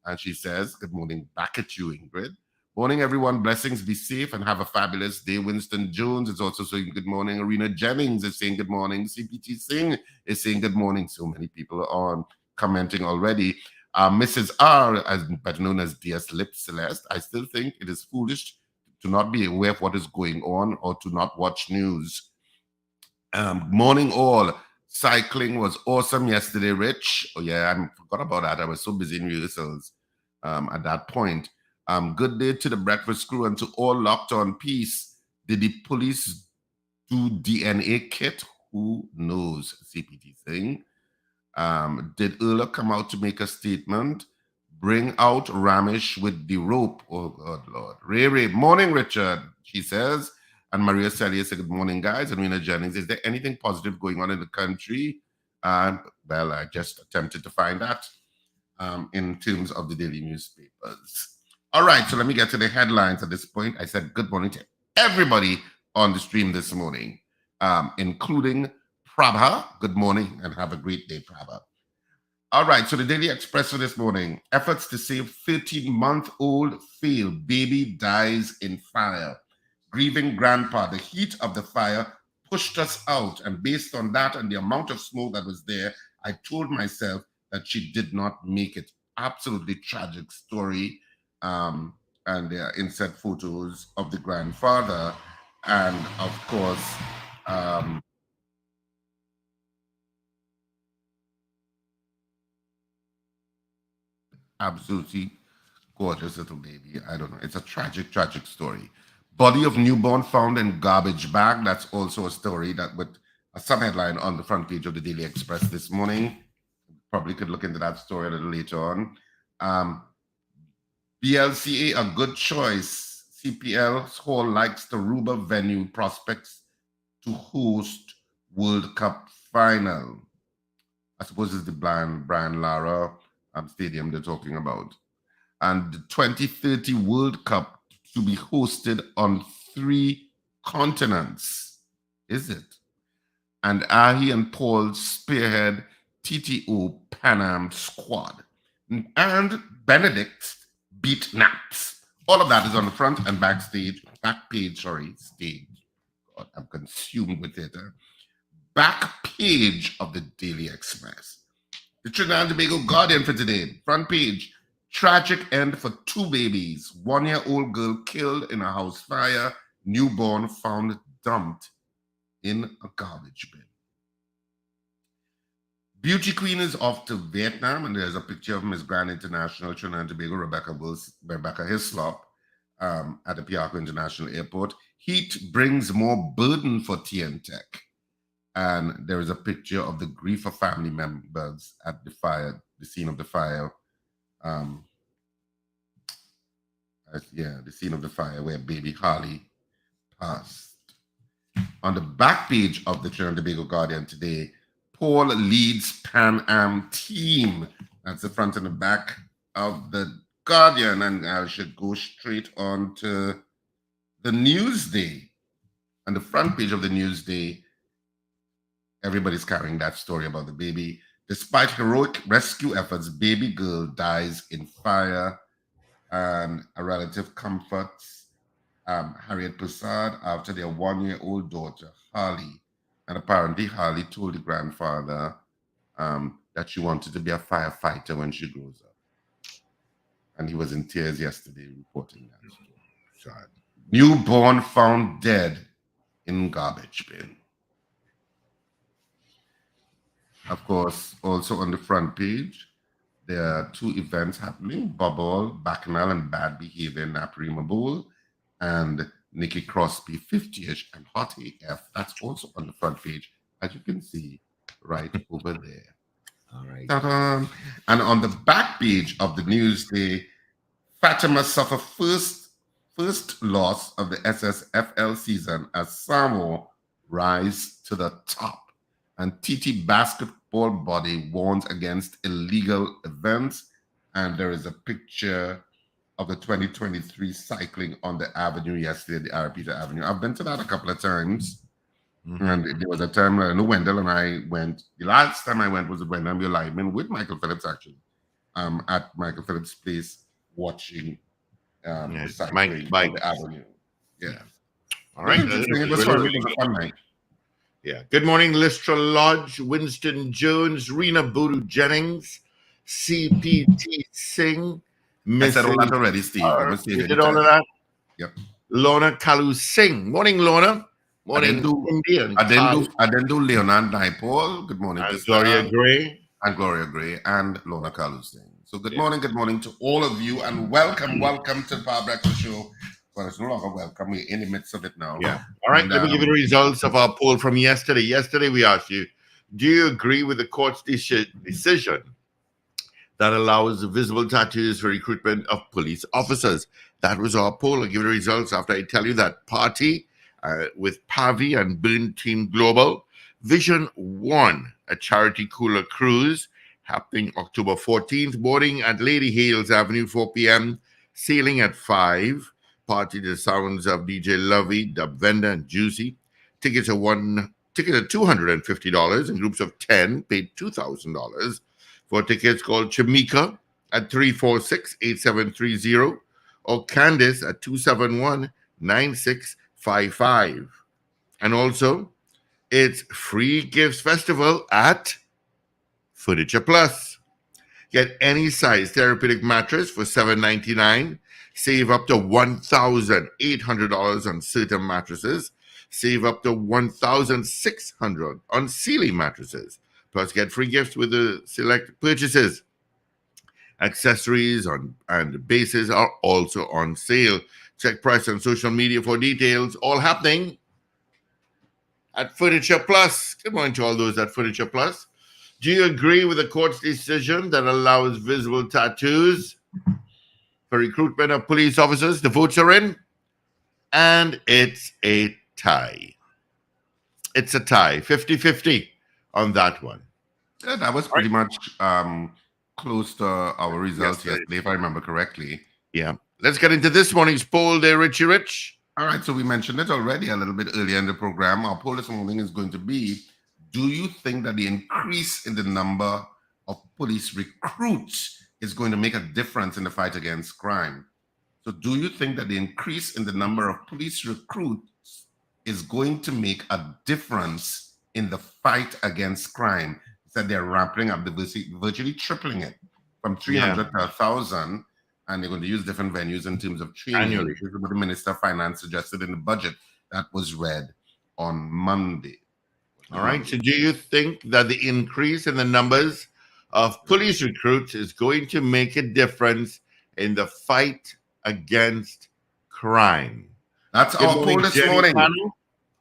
And she says, good morning back at you, Ingrid. Morning, everyone. Blessings. Be safe and have a fabulous day. Winston Jones is also saying good morning. Arena Jennings is saying good morning. CPT Singh is saying good morning. So many people are on commenting already. Mrs. R, as better known as DS Lip Celeste, I still think it is foolish to not be aware of what is going on or to not watch news. Morning all. Cycling was awesome yesterday, Rich. Oh yeah, I forgot about that. I was so busy in rehearsals at that point. Good day to the breakfast crew and to all locked on peace. Did the police do DNA kit? Who knows? CPT thing. Did Erla come out to make a statement? Bring out Ramesh with the rope. Oh, God, Lord. Ray. Morning, Richard, she says. And Maria Celia said, good morning, guys. And Rena Jennings, is there anything positive going on in the country? Well, I just attempted to find that in terms of the daily newspapers. All right, so let me get to the headlines at this point. I said good morning to everybody on the stream this morning, including Prabha. Good morning and have a great day, Prabha. All right, so the Daily Express for this morning. Efforts to save 13-month-old fail. Baby dies in fire. Grieving grandpa. The heat of the fire pushed us out. And based on that and the amount of smoke that was there, I told myself that she did not make it. Absolutely tragic story. And there are inset photos of the grandfather. And of course, absolutely gorgeous little baby. I don't know. It's a tragic story. Body of newborn found in garbage bag. That's also a story that with a sub-headline on the front page of the Daily Express this morning. Probably could look into that story a little later on. BLCA, a good choice. CPL Hall likes the Ruba venue prospects to host World Cup final. I suppose it's the Brian Lara stadium they're talking about. And the 2030 World Cup to be hosted on 3 continents. Is it? And Ahi and Paul spearhead TTO Pan Am squad. And Benedict beat Naps. All of that is on the front and back page. God, I'm consumed with it. Back page of the Daily Express. The Trinidad and Tobago Guardian for today. Front page. Tragic end for 2 babies. 1-year-old girl killed in a house fire. Newborn found dumped in a garbage bin. Beauty Queen is off to Vietnam, and there's a picture of Miss Grand International Trinidad and Tobago, Rebecca Hislop, at the Piarco International Airport. Heat brings more burden for TN Tech. And there is a picture of the grief of family members at the scene of the fire. The scene of the fire where baby Harley passed. On the back page of the Trinidad and Tobago Guardian today, Paul leads Pan Am team. That's the front and the back of the Guardian. And I should go straight on to the Newsday. On the front page of the Newsday, everybody's carrying that story about the baby. Despite heroic rescue efforts, baby girl dies in fire. And a relative comforts Harriet Prasad after their 1-year-old daughter, Harley. And apparently Harley told the grandfather that she wanted to be a firefighter when she grows up. And he was in tears yesterday reporting that story. Sad. Newborn found dead in garbage bin. Of course, also on the front page, there are 2 events happening: Bubble, Bacchanal, and Bad Behavior in Naparima Bowl, and Nikki Crosby 50ish and Hot AF. That's also on the front page, as you can see right over there. All right. Ta-da. And on the back page of the news, Fatima suffer first loss of the SSFL season as Samoa rise to the top. And TT basketball body warns against illegal events. And there is a picture of the 2023 cycling on the avenue yesterday, the Arapita Avenue. I've been to that a couple of times. Mm-hmm. And there was a time I know Wendell and I went. The last time I went was when I'm lineman with Michael Phillips, actually, at Michael Phillips' place, watching the cycling on the avenue. Yeah. All right. It was fun. It was a fun night. Yeah. Good morning, Listra Lodge, Winston Jones, Rena Boodoo Jennings, CPT Singh, I said all that already, Steve. You did all of that? Yep. Lorna Kalu Singh. Morning, Lorna. Morning, Indian. I didn't do Leonard Naipaul. Good morning. And Gloria Gray. And Gloria Gray and Lorna Kalu Singh. So good morning to all of you, and welcome to the Power Breakfast Show. Well, it's no longer welcome. We're in the midst of it now. Yeah. All right. Let me give you the results of our poll from yesterday. Yesterday, we asked you, do you agree with the court's decision that allows visible tattoos for recruitment of police officers? That was our poll. I'll give you the results after I tell you that party with Pavi and Burn Team Global. Vision 1, a charity cooler cruise happening October 14th, boarding at Lady Hales Avenue, 4 p.m., sailing at 5. Party to the sounds of DJ Lovey, Dub Venda, and Juicy. Tickets are $250 in groups of 10, paid $2,000. For tickets, call Chamika at 346-8730 or Candice at 271-9655. And also, it's Free Gifts Festival at Furniture Plus. Get any size therapeutic mattress for $799. Save up to $1,800 on certain mattresses. Save up to $1,600 on ceiling mattresses. Plus, get free gifts with the select purchases. Accessories and bases are also on sale. Check price on social media for details. All happening at Furniture Plus. Good morning to all those at Furniture Plus. Do you agree with the court's decision that allows visible tattoos for recruitment of police officers? The votes are in, and it's a tie. It's a tie, 50-50 on that one. Yeah, that was pretty much close to our results yesterday, if I remember correctly. Yeah. Let's get into this morning's poll there, Richie Rich. All right, so we mentioned it already a little bit earlier in the program. Our poll this morning is going to be, do you think that the increase in the number of police recruits is going to make a difference in the fight against crime? So do you think that the increase in the number of police recruits is going to make a difference in the fight against crime? Said they're ramping up, virtually tripling it from 300 to 1,000, and they're going to use different venues in terms of training. Annually. This is what the Minister of Finance suggested in the budget that was read on Monday. All right. So do you think that the increase in the numbers of police recruits is going to make a difference in the fight against crime? That's our poll this morning.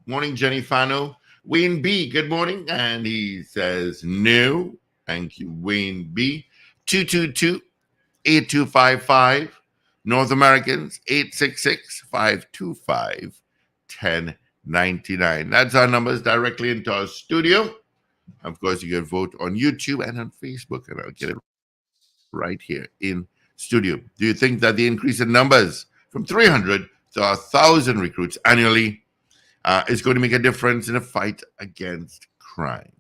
Morning, Jenny Fano. Wayne B, good morning. And he says no. Thank you, Wayne B. 222-8255. North Americans, 866-525-1099. That's our numbers directly into our studio. Of course, you can vote on YouTube and on Facebook, and I'll get it right here in studio. Do you think that the increase in numbers from 300 to 1,000 recruits annually is going to make a difference in the fight against crime?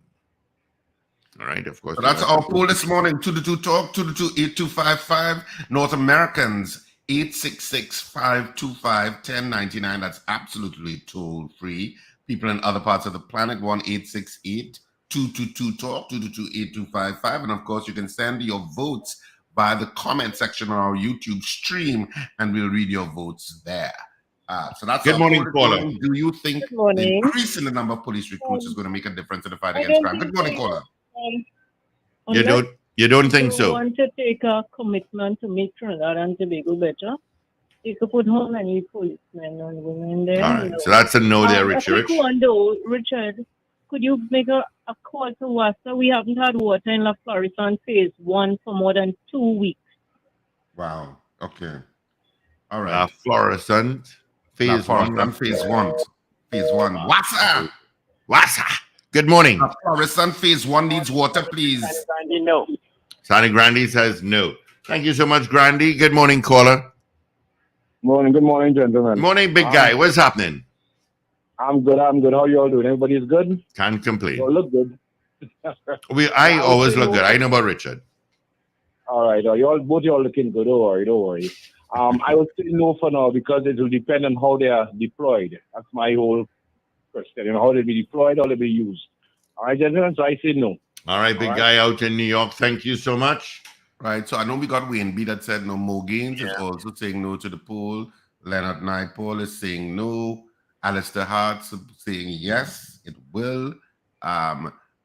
All right, of course. So that's our poll this morning. 222-TALK, 222-8255. North Americans, 866-525-1099. That's absolutely toll-free. People in other parts of the planet, 1-868-222-TALK, 222-8255. And of course, you can send your votes by the comment section on our YouTube stream, and we'll read your votes there. So that's good morning, caller. Do you think the increase in the number of police recruits is going to make a difference in the fight against crime? Good morning, caller. You don't think so? You want to take a commitment to make Trinidad and Tobago better? You could put how many policemen and women there? All right, so that's a no there, Richard. One though, Richard, could you make a call to WASA? We haven't had water in La Florissant phase 1 for more than 2 weeks. Wow. Okay. All right. Florissant, phase one. Phase one. Phase one. What's up? Wasa. Good morning. Florissant phase 1 needs water, please. No. Sonny Grandy says no. Thank you so much, Grandy. Good morning, caller. Good morning, gentlemen. Morning, big guy. What's happening? I'm good. How you all doing? Everybody's good? Can't complain. You all look good. I always look good. I know about Richard. All right. Both you all looking good. Don't worry. I would say no for now because it will depend on how they are deployed. That's my whole question. How they be deployed, how they be used. All right, gentlemen. So I say no. All right, big guy out in New York. Thank you so much. Right. So I know we got Wayne B that said no. Mo Gaines is also saying no to the poll. Leonard Naipaul is saying no. Alistair Hart saying yes, it will.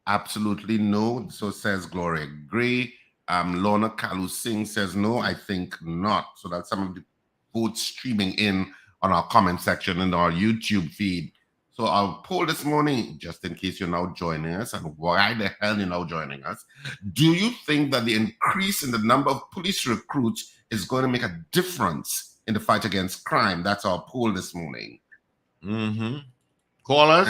Absolutely no. So says Gloria Gray. Lorna Kalu Singh says no, I think not. So that's some of the votes streaming in on our comment section in our YouTube feed. So our poll this morning, just in case you're now joining us, and why the hell you're now joining us, do you think that the increase in the number of police recruits is going to make a difference in the fight against crime? That's our poll this morning. Call us.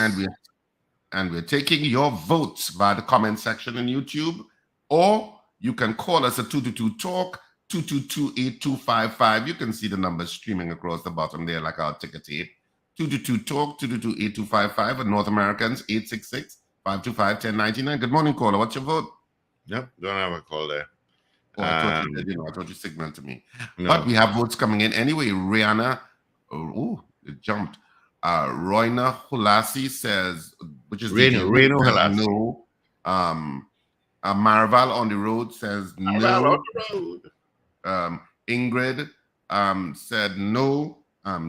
And we're taking your votes via the comment section on YouTube, or you can call us at 222-TALK, 222-8255. You can see the numbers streaming across the bottom there like our ticker tape. 222-TALK, 222-8255, and North Americans, 866-525-1099. Good morning, caller. What's your vote? Yep, don't have a call there. Oh, I thought you signaled to me. No. But we have votes coming in anyway. Rihanna, it jumped. Royna Hulasi says, which is Reno Hulasi. no. Marval on the road says no. Ingrid said no.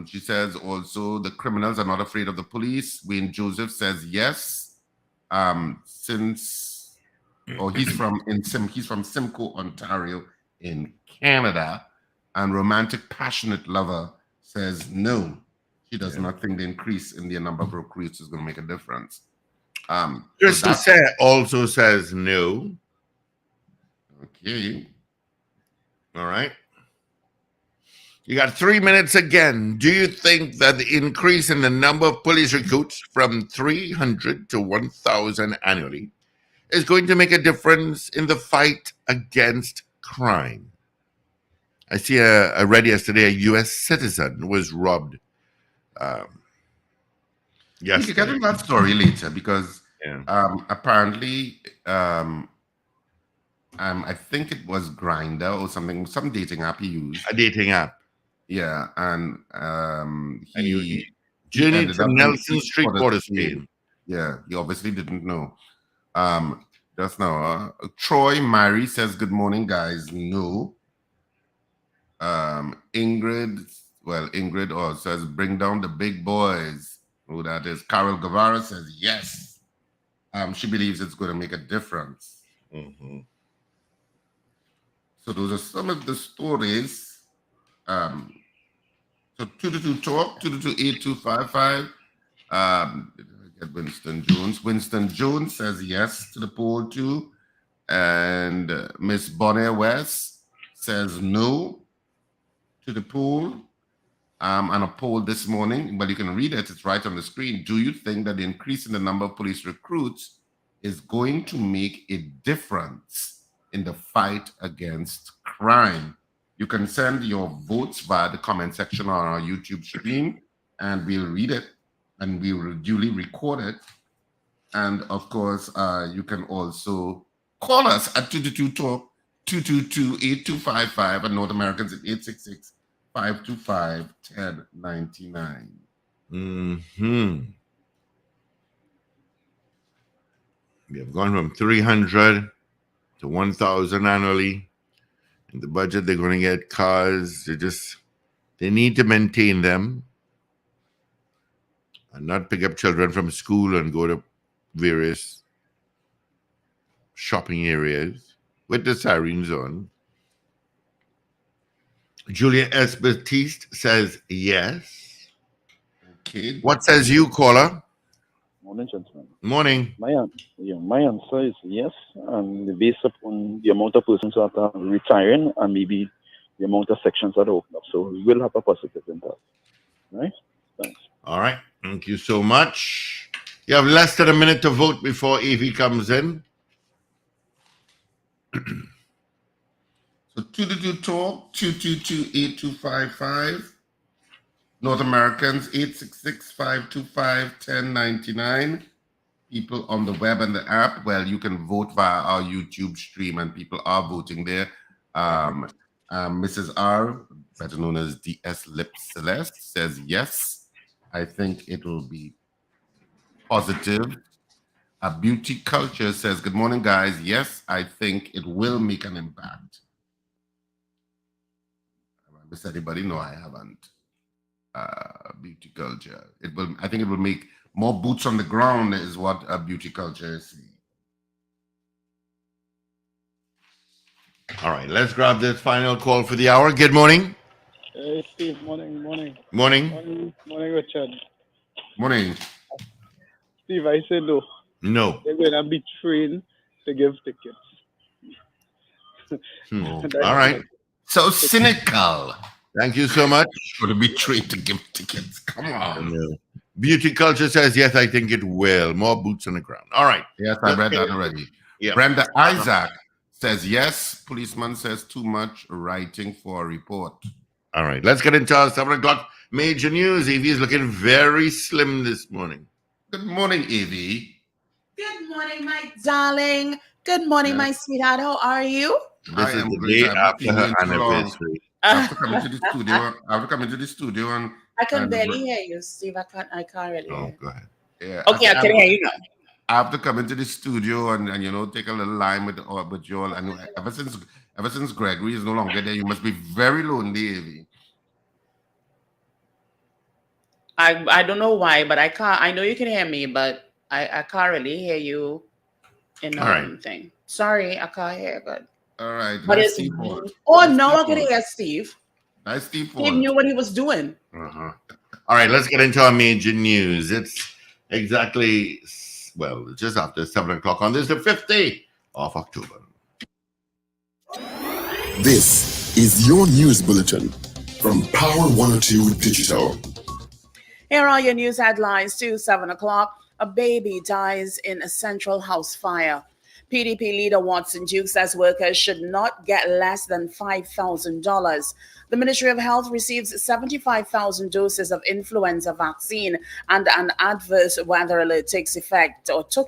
She says also the criminals are not afraid of the police. Wayne Joseph says yes. He's from Simcoe, Ontario, in Canada. And Romantic Passionate Lover says no. She does not think the increase in the number of recruits is going to make a difference. Crystal also says no. Okay. All right. You got 3 minutes again. Do you think that the increase in the number of police recruits from 300 to 1,000 annually is going to make a difference in the fight against crime? I see I read yesterday a U.S. citizen was robbed. Yes, you get in that story later because apparently, I think it was Grindr or something, some dating app he used. A dating app. Yeah, and he journeyed to Nelson Street, Port of Spain. Yeah, he obviously didn't know. Just now, Troy Mary says, "Good morning, guys." No. Ingrid says, "Bring down the big boys." Who that is? Carol Guevara says yes. She believes it's going to make a difference. So those are some of the stories. So 222-TALK, 222-8255. Get Winston Jones. Winston Jones says yes to the poll too. And Miss Bonner West says no to the poll. And a poll this morning, but you can read it, it's right on the screen. Do you think that the increase in the number of police recruits is going to make a difference in the fight against crime? You can send your votes via the comment section on our YouTube stream, and we'll read it, and we will duly record it. And of course, you can also call us at 222-TALK, 222-8255, and North Americans at 866-525-1099. We have gone from 300 to 1,000 annually. In the budget, they're going to get cars. They need to maintain them and not pick up children from school and go to various shopping areas with the sirens on. Julia S. Batiste says yes. Okay. What says you, caller? Morning, gentlemen. Morning. My answer is yes, and based upon the amount of persons that are retiring and maybe the amount of sections that are open up. So we will have a positive impact. Right? Thanks. All right. Thank you so much. You have less than a minute to vote before Evie comes in. So 222 talk 222-8255. North Americans 866-525-1099. People on the web and the app, well, you can vote via our YouTube stream, and people are voting there. Mrs. R, better known as DS Lip Celeste, says yes. I think it will be positive. A Beauty Culture says, good morning, guys. Yes, I think it will make an impact. Does anybody know I haven't? Beauty Culture. I think it will make more boots on the ground is what a Beauty Culture is saying. All right, let's grab this final call for the hour. Good morning. Hey, Steve. Morning. Morning. Morning, Richard. Morning. Steve, I said no. No. They're going to be trained to give tickets. All right. So cynical. Thank you so much. Going to be trained to give tickets. Come on. Beauty Culture says, yes, I think it will. More boots on the ground. All right. Yes, I read that already. Yeah. Brenda Isaac says, yes. Policeman says too much writing for a report. All right. Let's get into our 7 o'clock major news. Evie is looking very slim this morning. Good morning, Evie. Good morning, my darling. Good morning, my sweetheart. How are you? This is the day after her anniversary. I have to come into the studio. And I can barely hear you, Steve. I can't really hear you. Go ahead. Yeah. Okay, I can hear you now. I have to come into the studio and take a little line with you all. And ever since Gregory is no longer there, you must be very lonely, Evie. I don't know why, but I can't. I know you can hear me, but I can't really hear you in the thing. Sorry, I can't hear good. All right. But nice it's now I can hear Steve. Nice Steve. Steve knew what he was doing. All right, let's get into our major news. It's exactly, just after 7 o'clock on this, the 5th day of October. This is your news bulletin from Power 102 Digital. Here are your news headlines to 7 o'clock. A baby dies in a central house fire. PDP leader Watson Duke says workers should not get less than $5,000. The Ministry of Health receives 75,000 doses of influenza vaccine, and an adverse weather alert took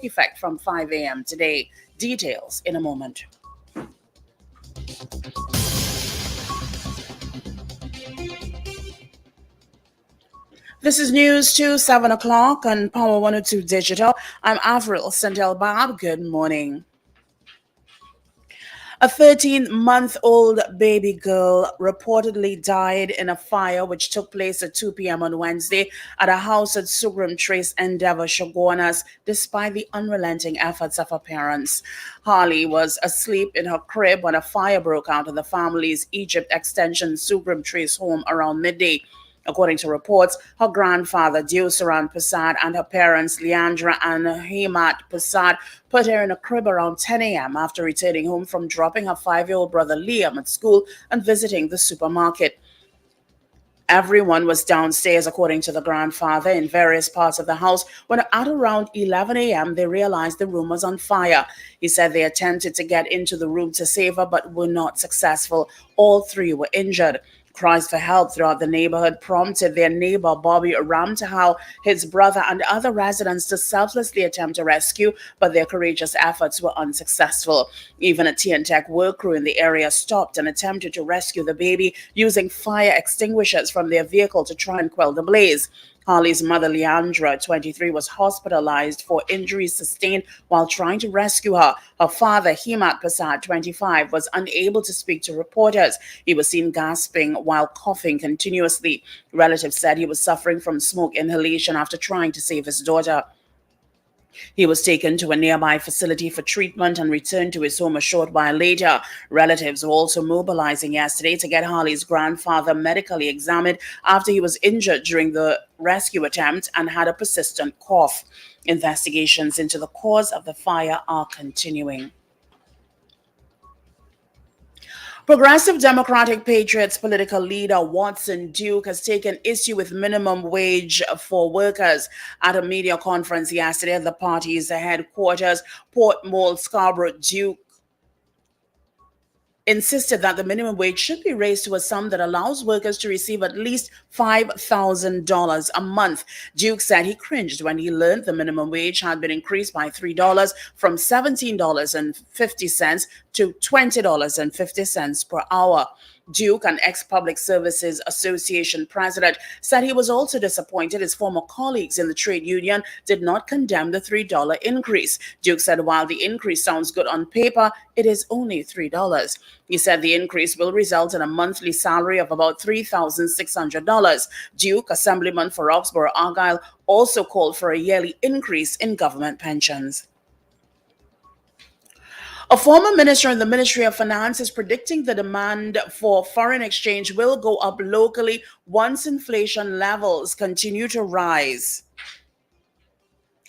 effect from 5 a.m. today. Details in a moment. This is news to 7 o'clock on Power 102 Digital. I'm Avril Sandelbab. Good morning. A 13-month-old baby girl reportedly died in a fire which took place at 2 p.m. on Wednesday at a house at Sugram Trace Endeavour, Shogunas, despite the unrelenting efforts of her parents. Harley was asleep in her crib when a fire broke out in the family's Egypt Extension Sugram Trace home around midday. According to reports, her grandfather, Diosaran Passad, and her parents, Leandra and Hemat Passad, put her in a crib around 10 a.m. after returning home from dropping her 5-year-old brother Liam at school and visiting the supermarket. Everyone was downstairs, according to the grandfather, in various parts of the house when at around 11 a.m. they realized the room was on fire. He said they attempted to get into the room to save her but were not successful. All three were injured. Cries for help throughout the neighborhood prompted their neighbor Bobby Ramtahal, his brother, and other residents to selflessly attempt to rescue, but their courageous efforts were unsuccessful. Even a TNTech work crew in the area stopped and attempted to rescue the baby using fire extinguishers from their vehicle to try and quell the blaze. Harley's mother, Leandra, 23, was hospitalized for injuries sustained while trying to rescue her. Her father, Hemat Passad, 25, was unable to speak to reporters. He was seen gasping while coughing continuously. Relatives said he was suffering from smoke inhalation after trying to save his daughter. He was taken to a nearby facility for treatment and returned to his home a short while later. Relatives were also mobilizing yesterday to get Harley's grandfather medically examined after he was injured during the rescue attempt and had a persistent cough. Investigations into the cause of the fire are continuing. Progressive Democratic Patriots political leader Watson Duke has taken issue with minimum wage for workers. At a media conference yesterday at the party's headquarters, Port Mold, Scarborough, Duke insisted that the minimum wage should be raised to a sum that allows workers to receive at least $5,000 a month. Duke said he cringed when he learned the minimum wage had been increased by $3 from $17.50 to $20.50 per hour. Duke, an ex-Public Services Association president, said he was also disappointed his former colleagues in the trade union did not condemn the $3 increase. Duke said while the increase sounds good on paper, it is only $3. He said the increase will result in a monthly salary of about $3,600. Duke, Assemblyman for Roxborough Argyle, also called for a yearly increase in government pensions. A former minister in the Ministry of Finance is predicting the demand for foreign exchange will go up locally once inflation levels continue to rise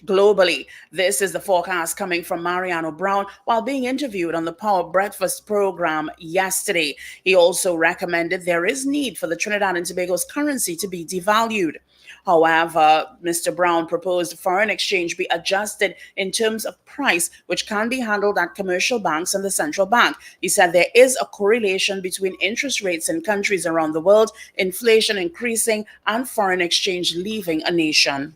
globally. This is the forecast coming from Mariano Brown while being interviewed on the Power Breakfast program yesterday. He also recommended there is need for the Trinidad and Tobago's currency to be devalued. However, Mr. Brown proposed foreign exchange be adjusted in terms of price, which can be handled at commercial banks and the central bank. He said there is a correlation between interest rates in countries around the world, inflation increasing, and foreign exchange leaving a nation.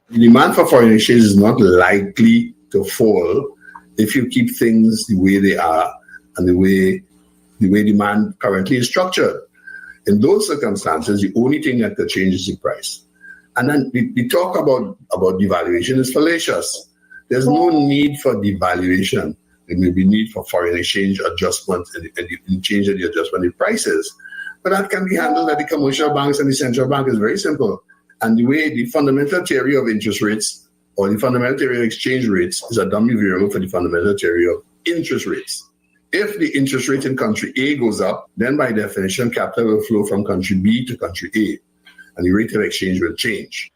The demand for foreign exchange is not likely to fall if you keep things the way they are and the way demand currently is structured. In those circumstances, the only thing that could change is the price. And then the talk about devaluation is fallacious. There's no need for devaluation. There may be need for foreign exchange adjustment and change in the adjustment in prices. But that can be handled at the commercial banks and the central bank. Is very simple. And the way the fundamental theory of interest rates or the fundamental theory of exchange rates is a dummy variable for the fundamental theory of interest rates. If the interest rate in country A goes up, then by definition, capital will flow from country B to country A, and the rate of exchange will change.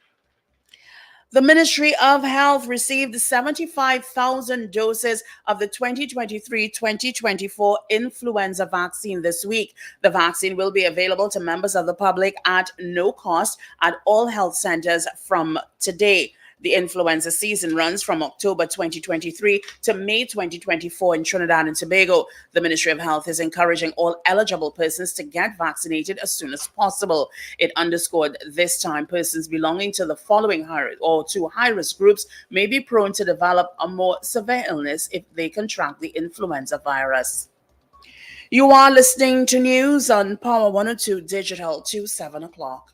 The Ministry of Health received 75,000 doses of the 2023-2024 influenza vaccine this week. The vaccine will be available to members of the public at no cost at all health centers from today. The influenza season runs from October 2023 to May 2024 in Trinidad and Tobago. The Ministry of Health is encouraging all eligible persons to get vaccinated as soon as possible. It underscored this time persons belonging to the following high-risk groups may be prone to develop a more severe illness if they contract the influenza virus. You are listening to news on Power 102 Digital to 7 o'clock.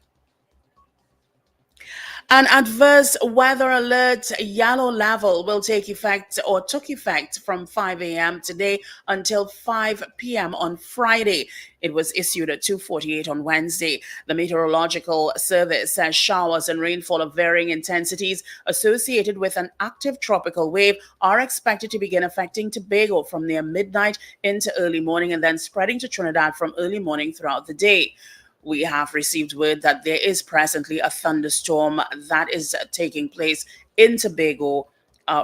An adverse weather alert yellow level will take effect or took effect from 5 a.m. today until 5 p.m. on Friday. It was issued at 2:48 on Wednesday. The Meteorological Service says showers and rainfall of varying intensities associated with an active tropical wave are expected to begin affecting Tobago from near midnight into early morning and then spreading to Trinidad from early morning throughout the day. We have received word that there is presently a thunderstorm that is taking place in Tobago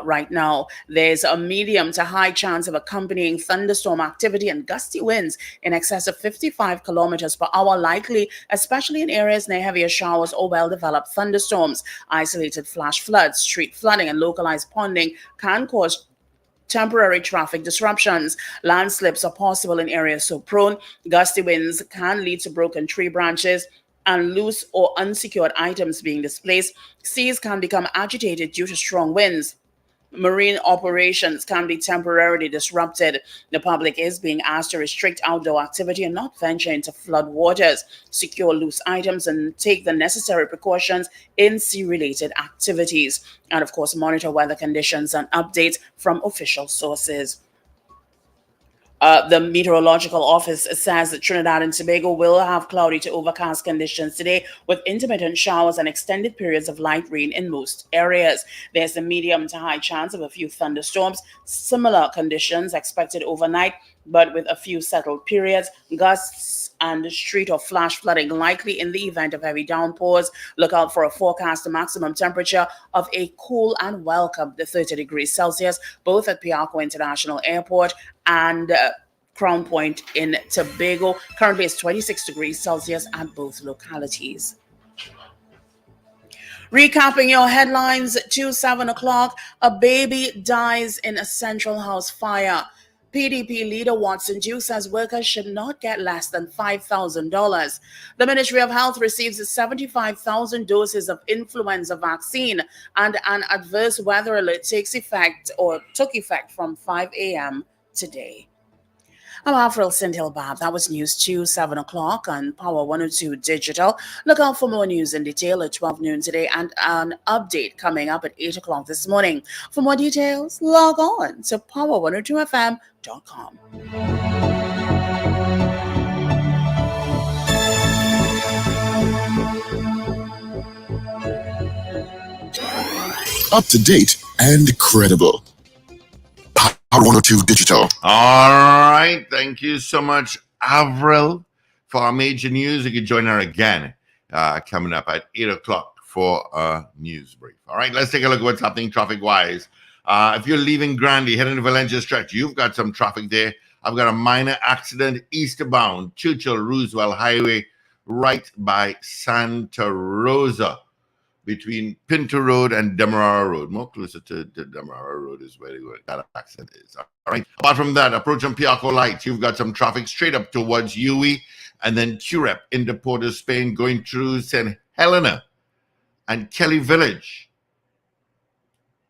right now. There's a medium to high chance of accompanying thunderstorm activity and gusty winds in excess of 55 kilometers per hour, likely, especially in areas near heavier showers or well-developed thunderstorms. Isolated flash floods, street flooding, and localized ponding can cause temporary traffic disruptions. Landslips are possible in areas so prone. Gusty winds can lead to broken tree branches and loose or unsecured items being displaced. Seas can become agitated due to strong winds. Marine operations can be temporarily disrupted. The public is being asked to restrict outdoor activity and not venture into flood waters, secure loose items, and take the necessary precautions in sea-related activities. And of course, monitor weather conditions and updates from official sources. The meteorological office says that Trinidad and Tobago will have cloudy to overcast conditions today with intermittent showers and extended periods of light rain in most areas. There's a medium to high chance of a few thunderstorms. Similar conditions expected overnight, but with a few settled periods, gusts and street or flash flooding likely in the event of heavy downpours. Look out for a forecast maximum temperature of a cool and welcome 30 degrees Celsius, both at Piarco International Airport and Crown Point in Tobago. Currently it's 26 degrees Celsius at both localities. Recapping your headlines to 7 o'clock, a baby dies in a Central House fire. PDP leader Watson Dew says workers should not get less than $5,000. The Ministry of Health receives 75,000 doses of influenza vaccine, and an adverse weather alert took effect from 5 a.m. today. I'm Avril Sindhilbab. That was news 7 o'clock on Power 102 Digital. Look out for more news in detail at 12 noon today and an update coming up at 8 o'clock this morning. For more details, log on to power102fm.com. Up to date and credible. Power 102 Digital. All right. Thank you so much, Avril, for our major news. You can join her again coming up at 8 o'clock for a news brief. All right. Let's take a look at what's happening traffic-wise. If you're leaving Grandy, heading to Valencia Stretch, you've got some traffic there. I've got a minor accident eastbound Churchill Roosevelt Highway right by Santa Rosa, between Pinto Road and Demerara Road. More closer to Demerara Road is where that accident is. All right. Apart from that, approaching Piarco Lights, you've got some traffic straight up towards UE and then Turep into Port of Spain, going through St. Helena and Kelly Village.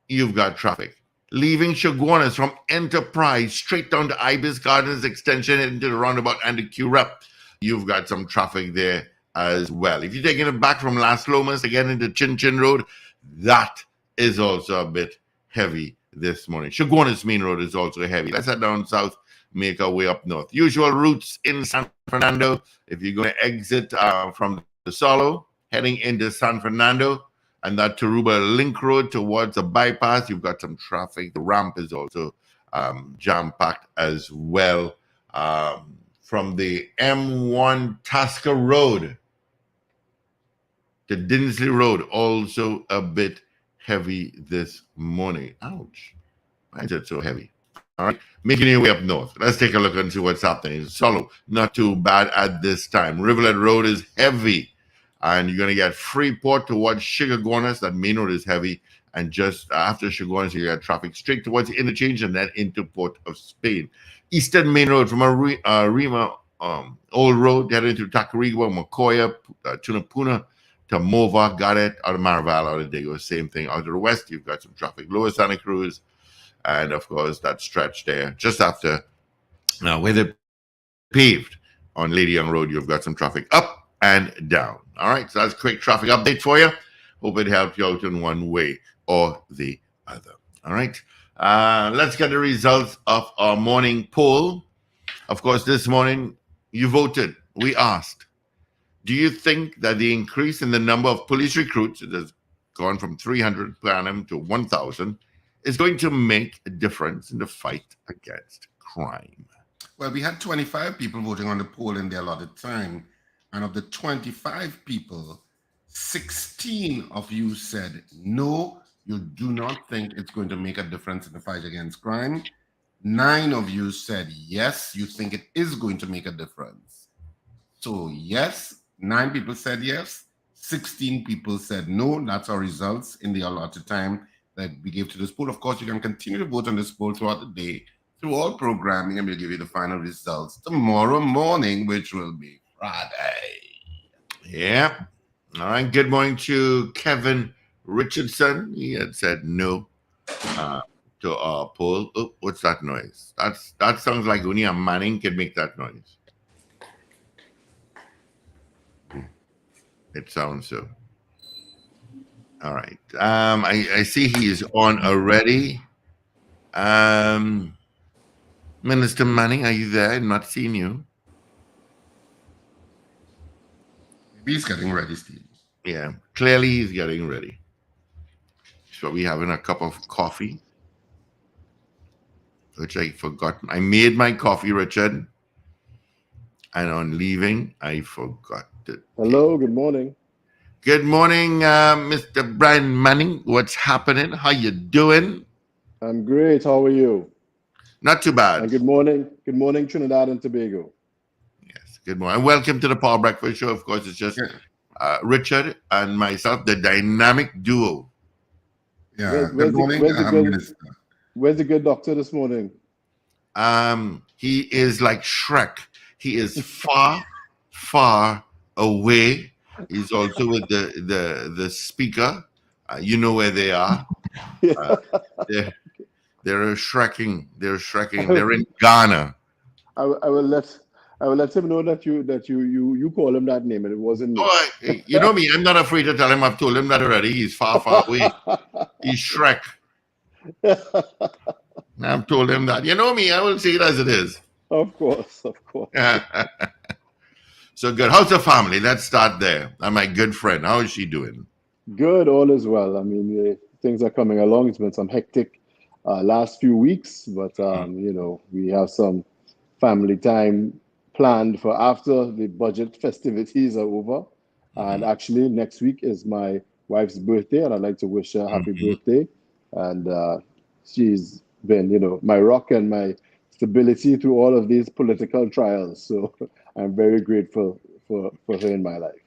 You've got traffic. Leaving Chaguanas from Enterprise straight down to Ibis Gardens Extension into the roundabout and the Turep. You've got some traffic there as well. If you're taking it back from Las Lomas again into Chin Chin Road, that is also a bit heavy this morning. Chaguanas Main Road is also heavy. Let's head down south, make our way up north. Usual routes in San Fernando. If you're going to exit from the Solo, heading into San Fernando, and that Taruba Link Road towards the bypass, you've got some traffic. The ramp is also jam-packed as well. From the M1 Tasca Road to Dinsley Road, also a bit heavy this morning. Ouch. Why is it so heavy? All right. Making your way up north. Let's take a look and see what's happening. Solo, not too bad at this time. Rivulet Road is heavy. And you're going to get Freeport towards Chigaguanas. That main road is heavy. And just after Chigaguanas, you get traffic straight towards the interchange and then into Port of Spain. Eastern Main Road from Rima Old Road, heading to Tacarigua, Macoya, Tunapuna, to Mova, got it, out of Maraval, out of Dago, same thing. Out of the west, you've got some traffic. Lower Santa Cruz, and of course, that stretch there, just after, now where they paved on Lady Young Road, you've got some traffic up and down. All right, so that's a quick traffic update for you. Hope it helped you out in one way or the other. All right, let's get the results of our morning poll. Of course, this morning, you voted. We asked, do you think that the increase in the number of police recruits, it has gone from 300 per annum to 1,000, is going to make a difference in the fight against crime? Well, we had 25 people voting on the poll in their allotted time. And of the 25 people, 16 of you said no, you do not think it's going to make a difference in the fight against crime. 9 of you said yes, you think it is going to make a difference. So yes, 9 people said yes, 16 people said no. That's our results in the allotted time that we gave to this poll. Of course, you can continue to vote on this poll throughout the day, through all programming, and we'll give you the final results tomorrow morning, which will be Friday. Yeah. All right. Good morning to Kevin Richardson. He had said no to our poll. Oh, what's that noise? That sounds like only a Manning can make that noise. It sounds so. All right. I see he is on already. Minister Manning, are you there? I'm not seeing you. Maybe he's getting ready, Steve. Yeah, clearly he's getting ready. So we having a cup of coffee, which I forgot. I made my coffee, Richard, and on leaving, I forgot to Hello, good morning. Good morning, Mr. Brian Manning. What's happening? How you doing? I'm great. How are you? Not too bad. And good morning, Trinidad and Tobago. Yes, good morning. Welcome to the Paul Breakfast Show. Of course, it's just Richard and myself, the dynamic duo. Yeah. Good morning, Minister. Where's the good doctor this morning? He is like Shrek. He is far, far away. He's also with the speaker. You know where they are. They're shrekking. They're shrekking. They're in Ghana. I will let him know that you call him that name and it wasn't me. Oh, you know me. I'm not afraid to tell him. I've told him that already. He's far, far away. He's Shrek. I've told him that. You know me. I will say it as it is. Of course. So good. How's the family? Let's start there. And my good friend, how is she doing? Good, all is well. I mean, things are coming along. It's been some hectic last few weeks, but we have some family time planned for after the budget festivities are over. And actually, next week is my wife's birthday, and I'd like to wish her happy birthday. And she's been, my rock and my stability through all of these political trials. So I'm very grateful for her in my life.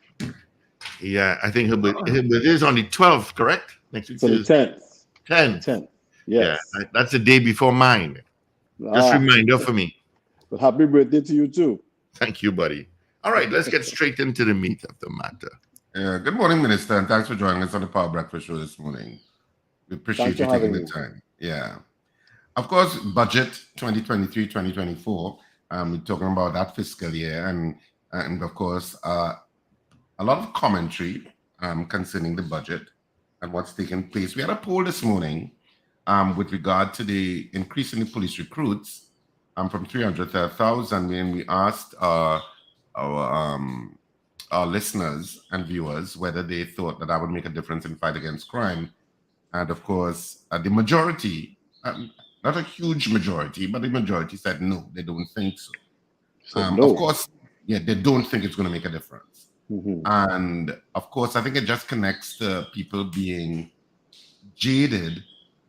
Yeah, I think her birthday is on the 12th, correct? Next week So the 10th. 10th. Yes. Yeah, that's the day before mine. Just a reminder for me. But happy birthday to you too. Thank you, buddy. All right, let's get straight into the meat of the matter. Good morning, Minister, and thanks for joining us on the Power Breakfast Show this morning. We appreciate you taking the time. Yeah. Of course, budget 2023-2024, we're talking about that fiscal year, and of course, a lot of commentary concerning the budget and what's taking place. We had a poll this morning with regard to the increase in the police recruits from 300 to 1,000, and we asked our listeners and viewers whether they thought that would make a difference in fight against crime. And of course, the majority, not a huge majority, but the majority said no, they don't think so. No. Of course, they don't think it's going to make a difference. And of course, I think it just connects to people being jaded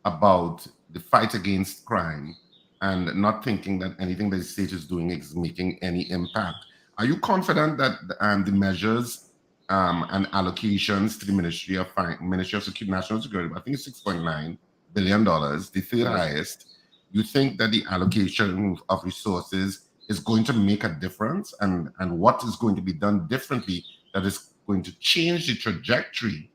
about the fight against crime and not thinking that anything the state is doing is making any impact. Are you confident that the measures and allocations to the Ministry of National Security, I think it's $6.9 billion, the third highest, you think that the allocation of resources is going to make a difference, and what is going to be done differently that is going to change the trajectory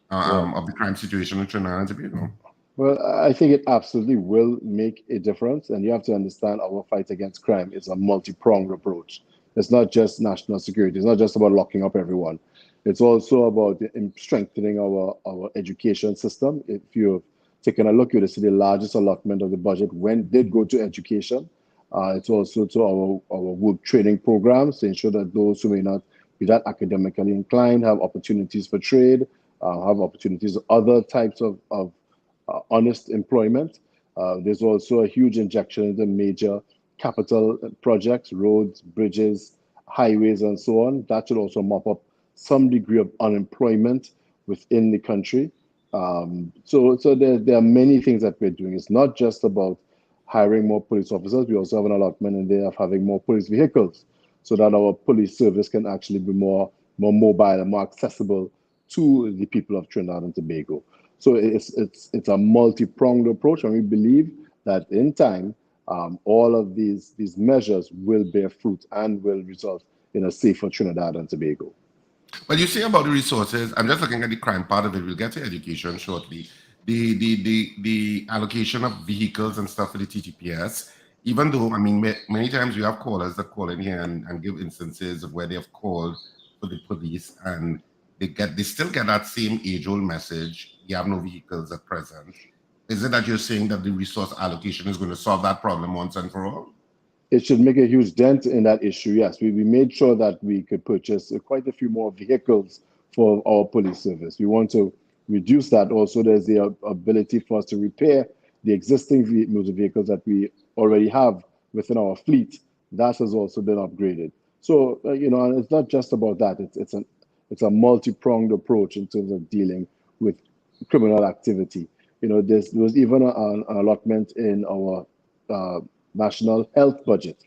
of the crime situation in Trinidad and Tobago? Well, I think it absolutely will make a difference, and you have to understand our fight against crime is a multi-pronged approach. It's not just national security. It's not just about locking up everyone. It's also about strengthening our education system. If you've taken a look, you'll see the largest allotment of the budget did go to education. It's also to our work training programs to ensure that those who may not be that academically inclined have opportunities for trade, have opportunities for other types of honest employment. There's also a huge injection into major capital projects, roads, bridges, highways, and so on. That should also mop up some degree of unemployment within the country. So there are many things that we're doing. It's not just about hiring more police officers. We also have an allotment in there of having more police vehicles so that our police service can actually be more mobile and more accessible to the people of Trinidad and Tobago. So it's a multi-pronged approach, and we believe that in time, all of these measures will bear fruit and will result in a safer Trinidad and Tobago. Well, you say about the resources, I'm just looking at the crime part of it. We'll get to education shortly. The allocation of vehicles and stuff for the TTPS, even though, I mean, many times you have callers that call in here and give instances of where they have called for the police and they still get that same age-old message. You have no vehicles at present. Is it that you're saying that the resource allocation is going to solve that problem once and for all? it should make a huge dent in that issue. Yes, we made sure that we could purchase quite a few more vehicles for our police service. We want to reduce that. Also, there's the ability for us to repair the existing motor vehicles that we already have within our fleet. That has also been upgraded. So, and it's not just about that. It's a multi-pronged approach in terms of dealing with criminal activity. There was even an allotment in our national health budget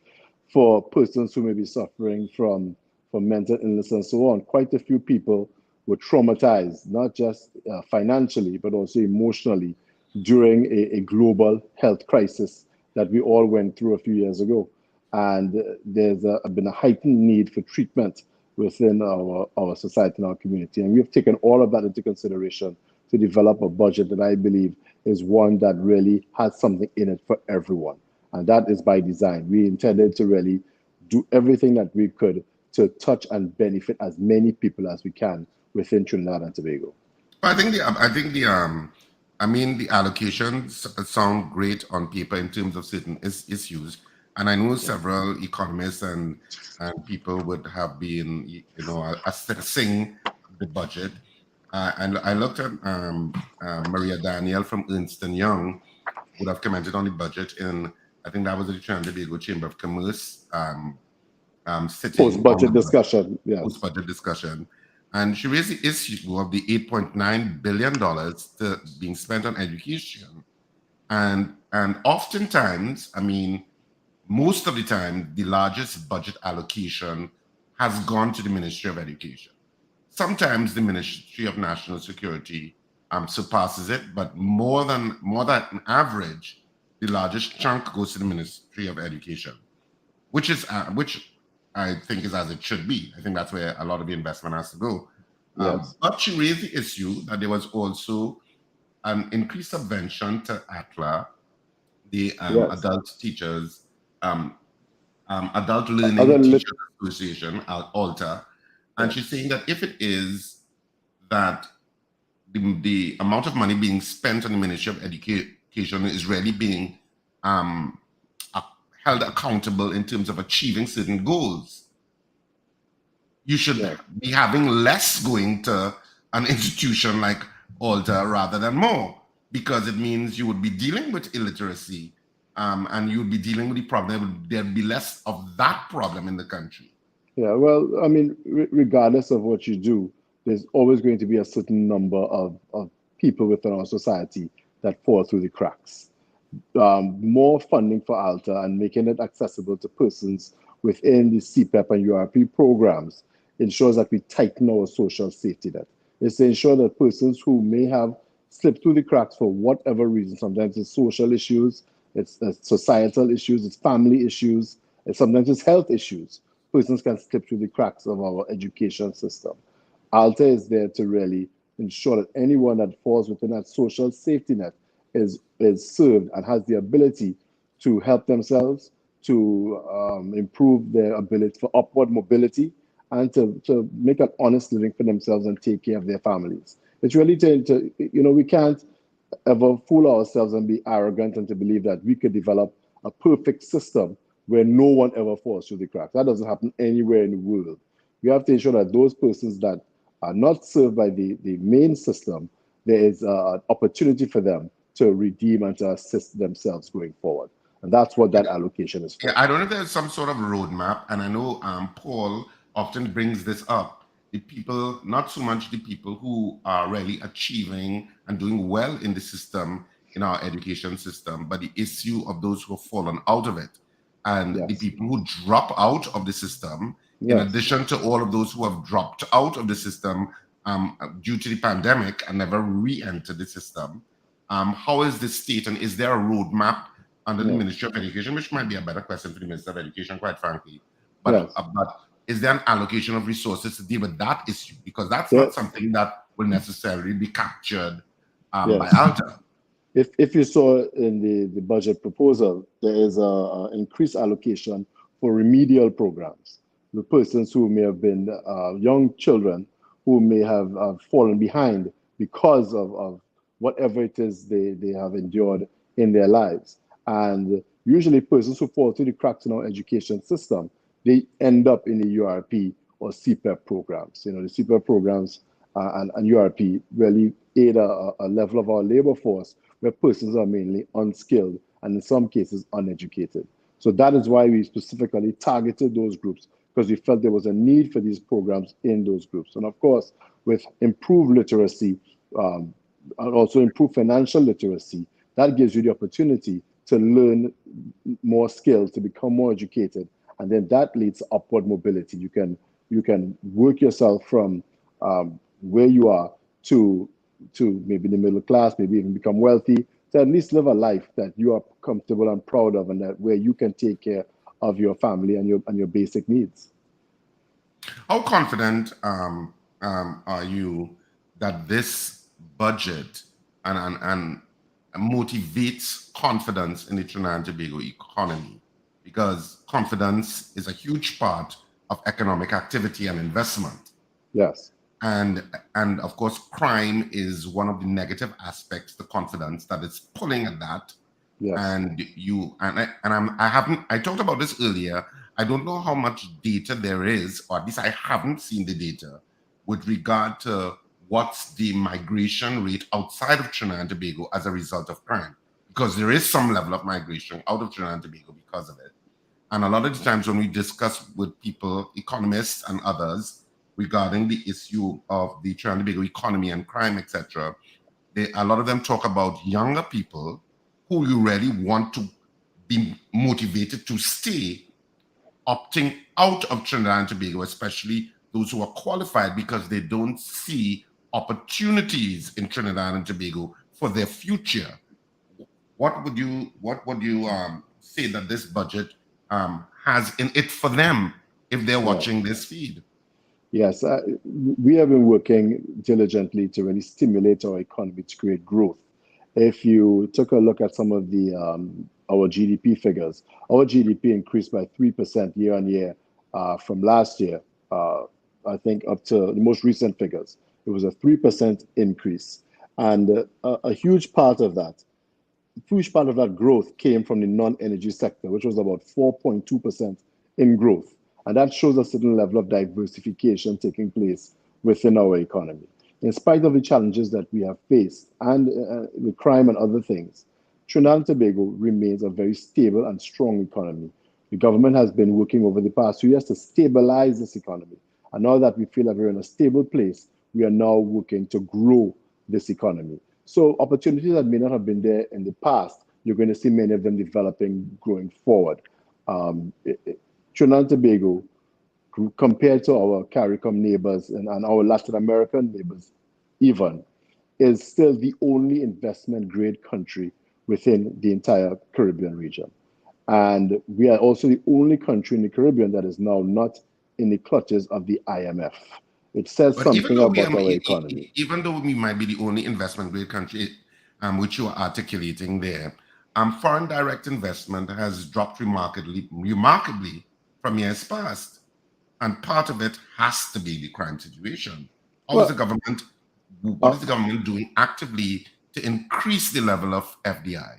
for persons who may be suffering from mental illness and so on. Quite a few people were traumatized, not just financially, but also emotionally during a global health crisis that we all went through a few years ago. And there's been a heightened need for treatment within our society and our community. And we've taken all of that into consideration to develop a budget that I believe is one that really has something in it for everyone. And that is by design. We intended to really do everything that we could to touch and benefit as many people as we can within Trinidad and Tobago. I think the allocations sound great on paper in terms of certain issues, and I know several economists and people would have been, assessing the budget. And I looked at Maria Daniel from Ernst & Young would have commented on the budget in, I think that was the Trinidad and Tobago Chamber of Commerce sitting. Post-budget discussion, yes. Post-budget discussion. And she raised the issue of the $8.9 billion being spent on education. And oftentimes, most of the time, the largest budget allocation has gone to the Ministry of Education. Sometimes the Ministry of National Security surpasses it, but more than average, the largest chunk goes to the Ministry of Education, which I think is as it should be. I think that's where a lot of the investment has to go. Yes. But she raised the issue that there was also an increased subvention to ATLA, the Adult Teachers, Adult Learning Teachers Association, ALTA. And she's saying that if it is that the amount of money being spent on the Ministry of Education is really being held accountable in terms of achieving certain goals, you should be having less going to an institution like ALTA rather than more, because it means you would be dealing with illiteracy and you would be dealing with the problem. There'd be less of that problem in the country. Yeah, well, regardless of what you do, there's always going to be a certain number of people within our society that fall through the cracks. More funding for ALTA and making it accessible to persons within the CPEP and URP programs ensures that we tighten our social safety net. It's to ensure that persons who may have slipped through the cracks for whatever reason, sometimes it's social issues, it's societal issues, it's family issues, and sometimes it's health issues, persons can slip through the cracks of our education system. ALTA is there to really ensure that anyone that falls within that social safety net is served and has the ability to help themselves, to improve their ability for upward mobility, and to make an honest living for themselves and take care of their families. It's really we can't ever fool ourselves and be arrogant and to believe that we could develop a perfect system where no one ever falls through the cracks. That doesn't happen anywhere in the world. We have to ensure that those persons that are not served by the main system, there is an opportunity for them to redeem and to assist themselves going forward. And that's what that allocation is for. Yeah, I don't know if there's some sort of roadmap, and I know Paul often brings this up. The people, not so much the people who are really achieving and doing well in the system, in our education system, but the issue of those who have fallen out of it. And the people who drop out of the system, in addition to all of those who have dropped out of the system due to the pandemic and never re-entered the system. How is the state, and is there a roadmap under the Ministry of Education, which might be a better question for the Minister of Education, quite frankly, but is there an allocation of resources to deal with that issue? Because that's not something that will necessarily be captured by ALTA. If you saw in the budget proposal, there is an increased allocation for remedial programs. The persons who may have been young children who may have fallen behind because of whatever it is they have endured in their lives. And Usually persons who fall through the cracks in our education system, they end up in the URP or CPEP programs. The CPEP programs and URP really aid a level of our labor force where persons are mainly unskilled and in some cases uneducated. So that is why we specifically targeted those groups, because we felt there was a need for these programs in those groups. And of course, with improved literacy and also improved financial literacy, that gives you the opportunity to learn more skills, to become more educated, and then that leads to upward mobility. You can work yourself from where you are to maybe the middle class, maybe even become wealthy, to at least live a life that you are comfortable and proud of, and that where you can take care of your family and your basic needs. How confident are you that this budget and motivates confidence in the Trinidad and Tobago economy? Because confidence is a huge part of economic activity and investment. Yes. And of course, crime is one of the negative aspects to confidence that is pulling at that. Yes. And I talked about this earlier. I don't know how much data there is, or at least I haven't seen the data with regard to what's the migration rate outside of Trinidad and Tobago as a result of crime, because there is some level of migration out of Trinidad and Tobago because of it. And a lot of the times when we discuss with people, economists and others, regarding the issue of the Trinidad and Tobago economy and crime, etc., a lot of them talk about younger people who you really want to be motivated to stay, opting out of Trinidad and Tobago, especially those who are qualified, because they don't see opportunities in Trinidad and Tobago for their future. What would you say that this budget has in it for them if they're watching this feed? Yes, we have been working diligently to really stimulate our economy to create growth. If you took a look at some of the our GDP figures, our GDP increased by 3% year on year from last year. I think up to the most recent figures, it was a 3% increase, and a huge part of that growth came from the non-energy sector, which was about 4.2% in growth. And that shows a certain level of diversification taking place within our economy. In spite of the challenges that we have faced and with crime and other things, Trinidad and Tobago remains a very stable and strong economy. The government has been working over the past few years to stabilize this economy. And now that we feel that we're in a stable place, we are now working to grow this economy. So opportunities that may not have been there in the past, you're going to see many of them developing going forward. Trinidad and Tobago, compared to our CARICOM neighbors and our Latin American neighbors even, is still the only investment grade country within the entire Caribbean region. And we are also the only country in the Caribbean that is now not in the clutches of the IMF. It says something about our economy. Even though we might be the only investment grade country, which you are articulating there, foreign direct investment has dropped remarkably from years past. And part of it has to be the crime situation. What is the government doing actively to increase the level of FDI?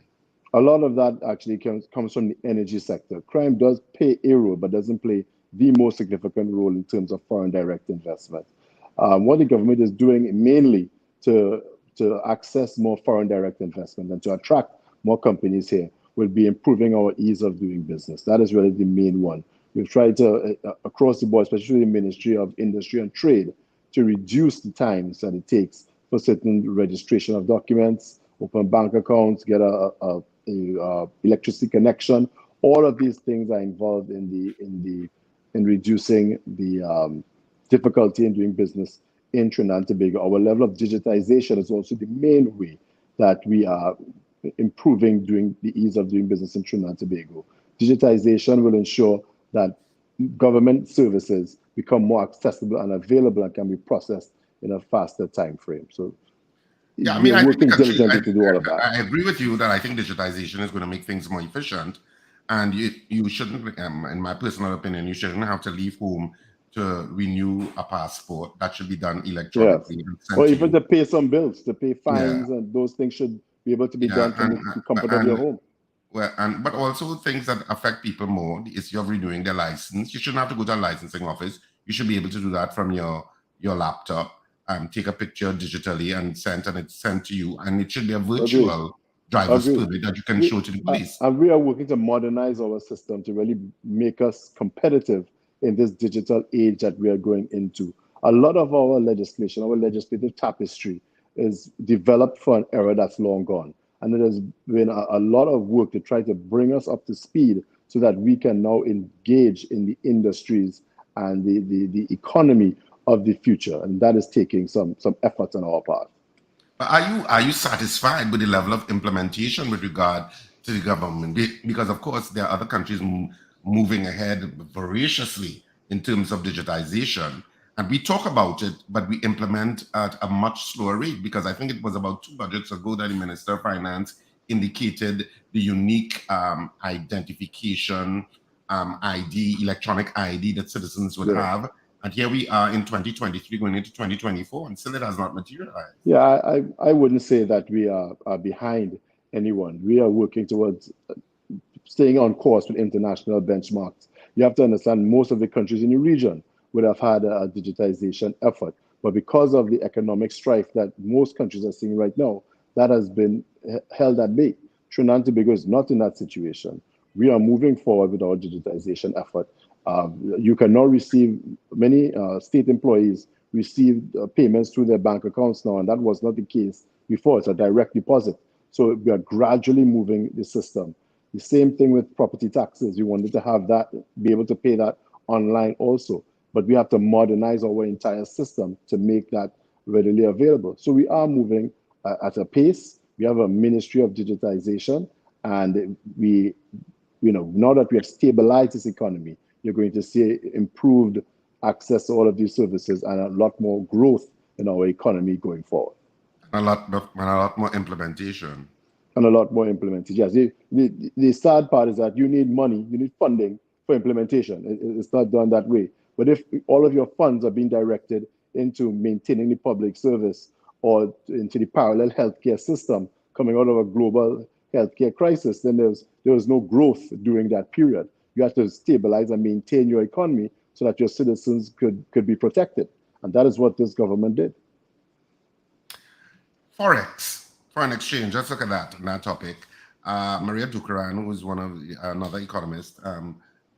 A lot of that actually comes from the energy sector. Crime does play a role, but doesn't play the most significant role in terms of foreign direct investment. What the government is doing mainly to access more foreign direct investment and to attract more companies here will be improving our ease of doing business. That is really the main one. We've tried to, across the board, especially the Ministry of Industry and Trade, to reduce the times that it takes for certain registration of documents, open bank accounts, get a electricity connection. All of these things are involved in reducing the difficulty in doing business in Trinidad and Tobago. Our level of digitization is also the main way that we are improving the ease of doing business in Trinidad and Tobago. Digitization will ensure that government services become more accessible and available and can be processed in a faster time frame. So yeah, I mean, we're working diligently to do all of that. I agree with you that I think digitization is going to make things more efficient, and you shouldn't, in my personal opinion, you shouldn't have to leave home to renew a passport. That should be done electronically. Yes. Or even to pay some bills, to pay fines, and those things should be able to be done from the comfort of your home. Well, but also things that affect people more, the issue of renewing their license. You shouldn't have to go to a licensing office. You should be able to do that from your laptop. Take a picture digitally and it's sent to you. And it should be a Agreed. virtual driver's Agreed. permit that you can show to the police. And we are working to modernize our system to really make us competitive in this digital age that we are going into. A lot of our legislation, our legislative tapestry, is developed for an era that's long gone. And it has been a lot of work to try to bring us up to speed so that we can now engage in the industries and the economy of the future. And that is taking some effort on our part. But are you satisfied with the level of implementation with regard to the government? Because of course there are other countries moving ahead voraciously in terms of digitization, and we talk about it, but we implement at a much slower rate. Because I think it was about 2 budgets ago that the Minister of Finance indicated the unique identification ID, electronic ID that citizens would have. And here we are in 2023 going into 2024, and still it has not materialized. Yeah, I wouldn't say that we are behind anyone. We are working towards staying on course with international benchmarks. You have to understand most of the countries in the region would have had a digitization effort. But because of the economic strife that most countries are seeing right now, that has been held at bay. Trinidad and Tobago is not in that situation. We are moving forward with our digitization effort. You can now receive, many state employees receive payments through their bank accounts now, and that was not the case before. It's a direct deposit. So we are gradually moving the system. The same thing with property taxes. We wanted to have that, be able to pay that online also. But we have to modernize our entire system to make that readily available. So we are moving at a pace. We have a Ministry of Digitization, and we, now that we have stabilized this economy, you're going to see improved access to all of these services and a lot more growth in our economy going forward. A lot more implementation. And a lot more implementation. Yes, the sad part is that you need money, you need funding for implementation. It's not done that way. But if all of your funds are being directed into maintaining the public service or into the parallel healthcare system coming out of a global healthcare crisis, then there was no growth during that period. You have to stabilize and maintain your economy so that your citizens could be protected. And that is what this government did. Forex, foreign exchange, let's look at that topic. Maria Dukaran, who is another economist,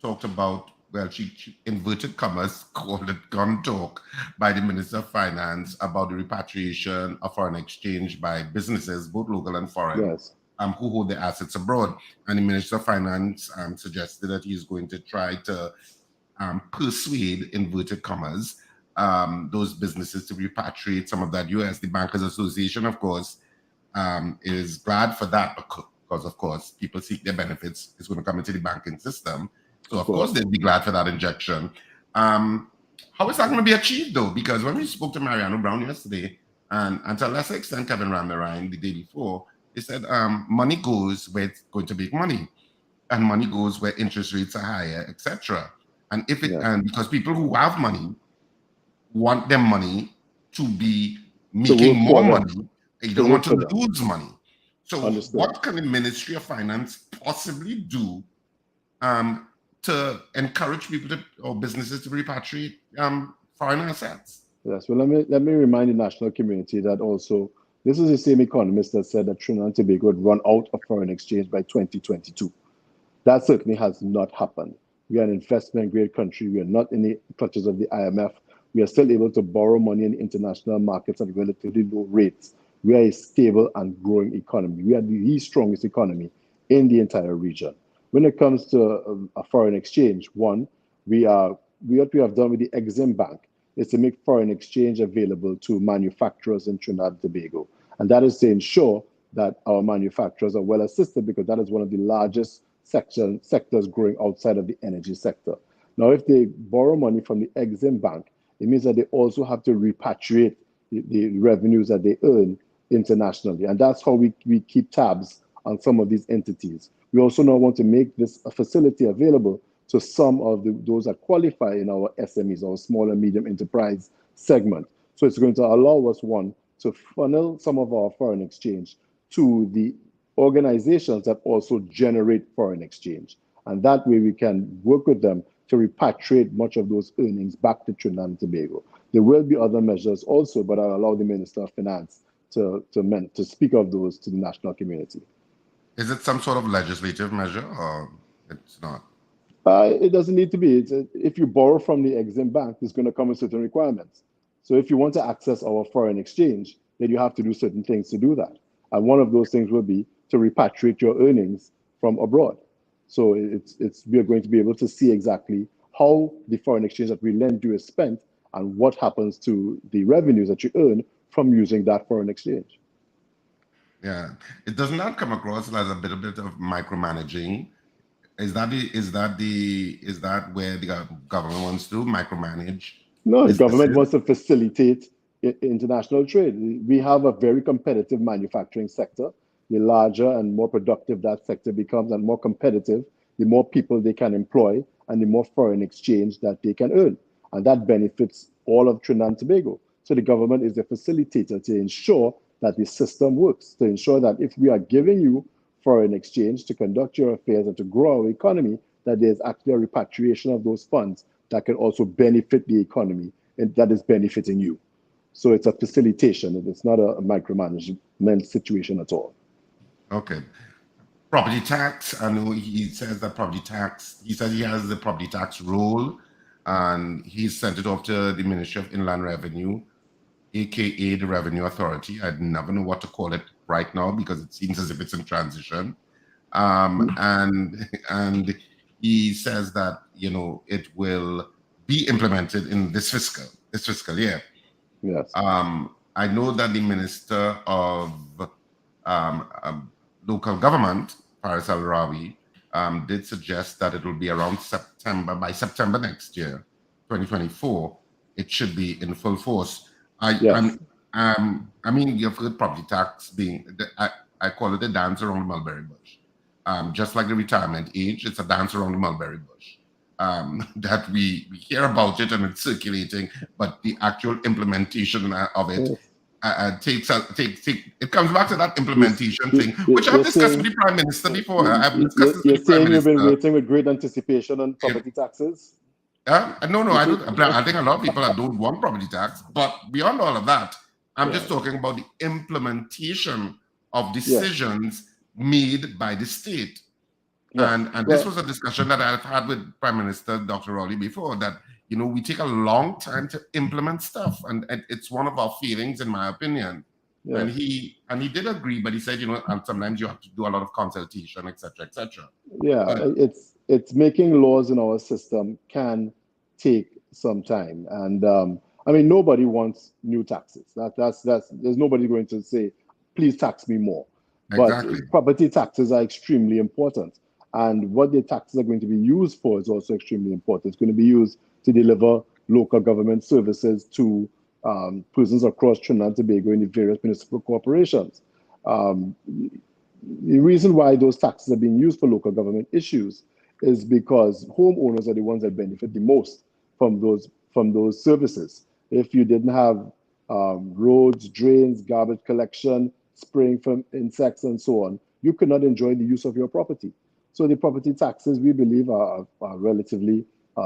talked about, well, she inverted commas, called it gun talk by the Minister of Finance about the repatriation of foreign exchange by businesses, both local and foreign. Yes. Who hold their assets abroad. And the Minister of Finance suggested that he's going to try to persuade, inverted commas, those businesses to repatriate some of that US. The Bankers Association, of course, is glad for that because, of course, people seek their benefits. It's going to come into the banking system. So, of course, they'd be glad for that injection. How is that going to be achieved, though? Because when we spoke to Mariano Brown yesterday, and to a lesser extent, Kevin Ramirine the day before, they said money goes where it's going to make money, and money goes where interest rates are higher, etc. And and because people who have money want their money to be making more money, you don't want to lose money. So what can the Ministry of Finance possibly do to encourage people or businesses to repatriate foreign assets? Yes, well, let me remind the national community that also this is the same economist that said that Trinidad and Tobago would run out of foreign exchange by 2022. That certainly has not happened. We are an investment-grade country. We are not in the clutches of the IMF. We are still able to borrow money in the international markets at relatively low rates. We are a stable and growing economy. We are the strongest economy in the entire region. When it comes to a foreign exchange, what we have done with the Exim Bank is to make foreign exchange available to manufacturers in Trinidad and Tobago. And that is to ensure that our manufacturers are well assisted, because that is one of the largest sectors growing outside of the energy sector. Now, if they borrow money from the Exim Bank, it means that they also have to repatriate the revenues that they earn internationally. And that's how we keep tabs on some of these entities. We also now want to make this a facility available to some of those that qualify in our SMEs, our small and medium enterprise segment. So it's going to allow us, one, to funnel some of our foreign exchange to the organizations that also generate foreign exchange. And that way we can work with them to repatriate much of those earnings back to Trinidad and Tobago. There will be other measures also, but I'll allow the Minister of Finance to speak of those to the national community. Is it some sort of legislative measure or it's not? It doesn't need to be. If you borrow from the Exim Bank, it's going to come with certain requirements. So if you want to access our foreign exchange, then you have to do certain things to do that. And one of those things will be to repatriate your earnings from abroad. So we are going to be able to see exactly how the foreign exchange that we lend you is spent and what happens to the revenues that you earn from using that foreign exchange. Yeah, it does not come across as a bit of micromanaging. Is that where the government wants to micromanage? No, the government wants to facilitate international trade. We have a very competitive manufacturing sector. The larger and more productive that sector becomes and more competitive, the more people they can employ and the more foreign exchange that they can earn. And that benefits all of Trinidad and Tobago. So the government is the facilitator to ensure that the system works, to ensure that if we are giving you foreign exchange to conduct your affairs and to grow our economy, that there's actually a repatriation of those funds that can also benefit the economy and that is benefiting you. So it's a facilitation. It's not a micromanagement situation at all. Okay. Property tax, I know he says that property tax, he says he has the property tax rule and he sent it off to the Ministry of Inland Revenue, aka the Revenue Authority. I never know what to call it right now because it seems as if it's in transition. And he says that, you know, it will be implemented in this fiscal year. Yes. I know that the Minister of Local Government, Paris Al-Rawi, did suggest that it will be around by September next year, 2024, it should be in full force. Yes. I mean, you've heard property tax being, I call it a dance around the mulberry bush. Just like the retirement age, it's a dance around the mulberry bush. That we hear about it and it's circulating, but the actual implementation of it it comes back to that implementation thing, which I've discussed with the Prime Minister before. I've discussed this with the Prime Minister. You've been waiting with great anticipation on property taxes? No, I don't. I think a lot of people don't want property tax, but beyond all of that, I'm just talking about the implementation of decisions made by the state. And this was a discussion that I've had with Prime Minister Dr. Rowley before, that, you know, we take a long time to implement stuff. And it's one of our feelings, in my opinion. Yeah. And he did agree, but he said, you know, and sometimes you have to do a lot of consultation, etc., etc. Yeah, it's making laws in our system can take some time. And I mean, nobody wants new taxes. There's nobody going to say, please tax me more. Exactly. But property taxes are extremely important. And what the taxes are going to be used for is also extremely important. It's going to be used to deliver local government services to persons across Trinidad and Tobago in the various municipal corporations. The reason why those taxes are being used for local government issues is because homeowners are the ones that benefit the most from those services. If you didn't have roads, drains, garbage collection, spraying from insects and so on, you could not enjoy the use of your property. So the property taxes, we believe, are relatively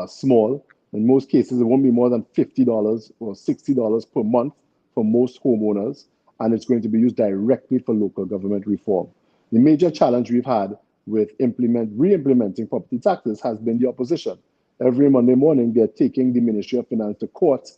small. In most cases, it won't be more than $50 or $60 per month for most homeowners, and it's going to be used directly for local government reform. The major challenge we've had with re-implementing property taxes has been the opposition. Every Monday morning, they're taking the Ministry of Finance to court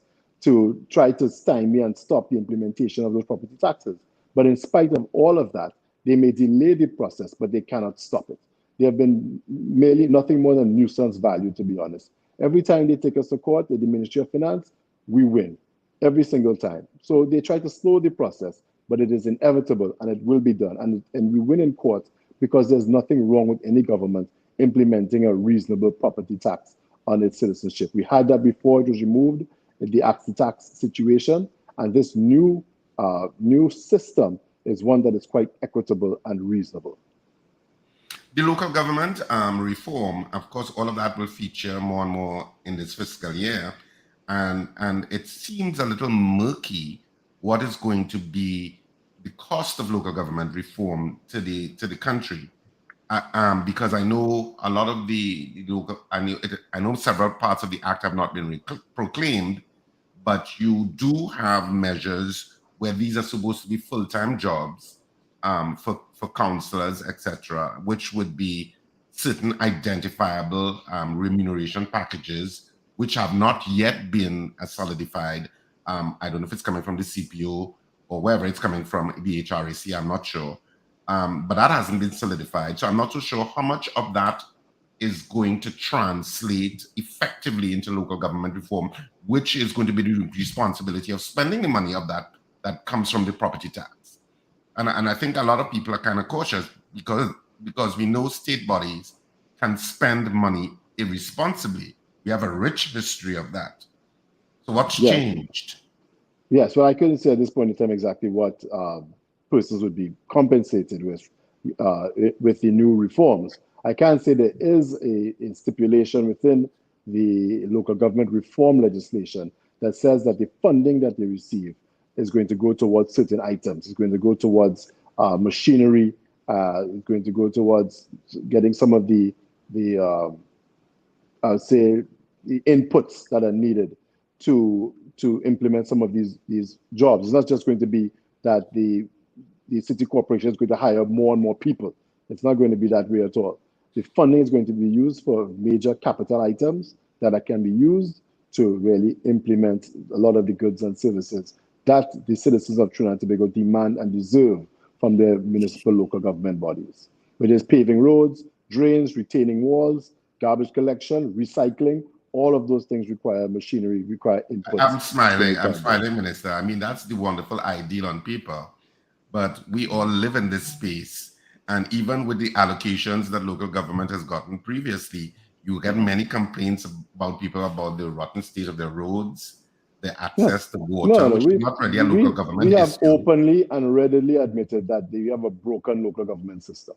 to try to stymie and stop the implementation of those property taxes. But in spite of all of that, they may delay the process, but they cannot stop it. They have been merely nothing more than nuisance value, to be honest. Every time they take us to court at the Ministry of Finance, we win every single time. So they try to slow the process, but it is inevitable and it will be done. And we win in court because there's nothing wrong with any government implementing a reasonable property tax on its citizenship. We had that before it was removed, the Axie tax situation, and this new system is one that is quite equitable and reasonable. The local government reform, of course, all of that will feature more and more in this fiscal year. And it seems a little murky what is going to be the cost of local government reform to the country. Because I know a lot of the local, I know several parts of the act have not been proclaimed, but you do have measures where these are supposed to be full-time jobs for councillors, etc., which would be certain identifiable remuneration packages, which have not yet been solidified. I don't know if it's coming from the CPO or wherever it's coming from, the HRAC, I'm not sure. But that hasn't been solidified. So I'm not too sure how much of that is going to translate effectively into local government reform, which is going to be the responsibility of spending the money of that comes from the property tax. And I think a lot of people are kind of cautious because we know state bodies can spend money irresponsibly. We have a rich history of that. So what's changed? Yes, well, I couldn't say at this point in time exactly what persons would be compensated with the new reforms. I can say there is a stipulation within the local government reform legislation that says that the funding that they receive is going to go towards certain items. It's going to go towards machinery. It's going to go towards getting some of the I would say the inputs that are needed to implement some of these jobs. It's not just going to be that the city corporation is going to hire more and more people. It's not going to be that way at all. The funding is going to be used for major capital items that can be used to really implement a lot of the goods and services that the citizens of Trinidad and Tobago demand and deserve from their municipal local government bodies, which is paving roads, drains, retaining walls, garbage collection, recycling. All of those things require machinery, require inputs. I'm smiling, Minister. I mean, that's the wonderful ideal on paper, but we all live in this space. And even with the allocations that local government has gotten previously, you get many complaints about people about the rotten state of their roads, the access to water, which is not really a local government We have issue. openly and readily admitted that we have a broken local government system.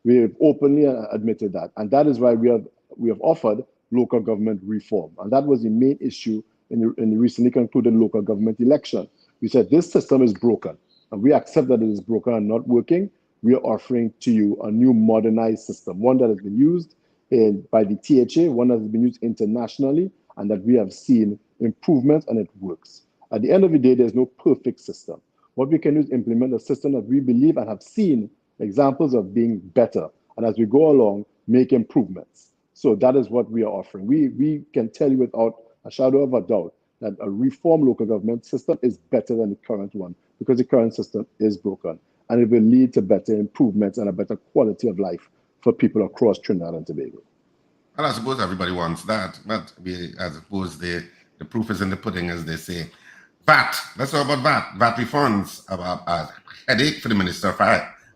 We have openly admitted that. And that is why we have offered local government reform. And that was the main issue in the recently concluded local government election. We said this system is broken, and we accept that it is broken and not working. We are offering to you a new modernized system, one that has been used by the THA, one that has been used internationally, and that we have seen improvements and it works. At the end of the day, there's no perfect system. What we can do is implement a system that we believe and have seen examples of being better, and as we go along, make improvements. So that is what we are offering. We can tell you without a shadow of a doubt that a reformed local government system is better than the current one, because the current system is broken, and it will lead to better improvements and a better quality of life for people across Trinidad and Tobago. Well, I suppose everybody wants that, but I suppose the proof is in the pudding, as they say. VAT, let's talk about VAT. VAT refunds, a headache for the Minister of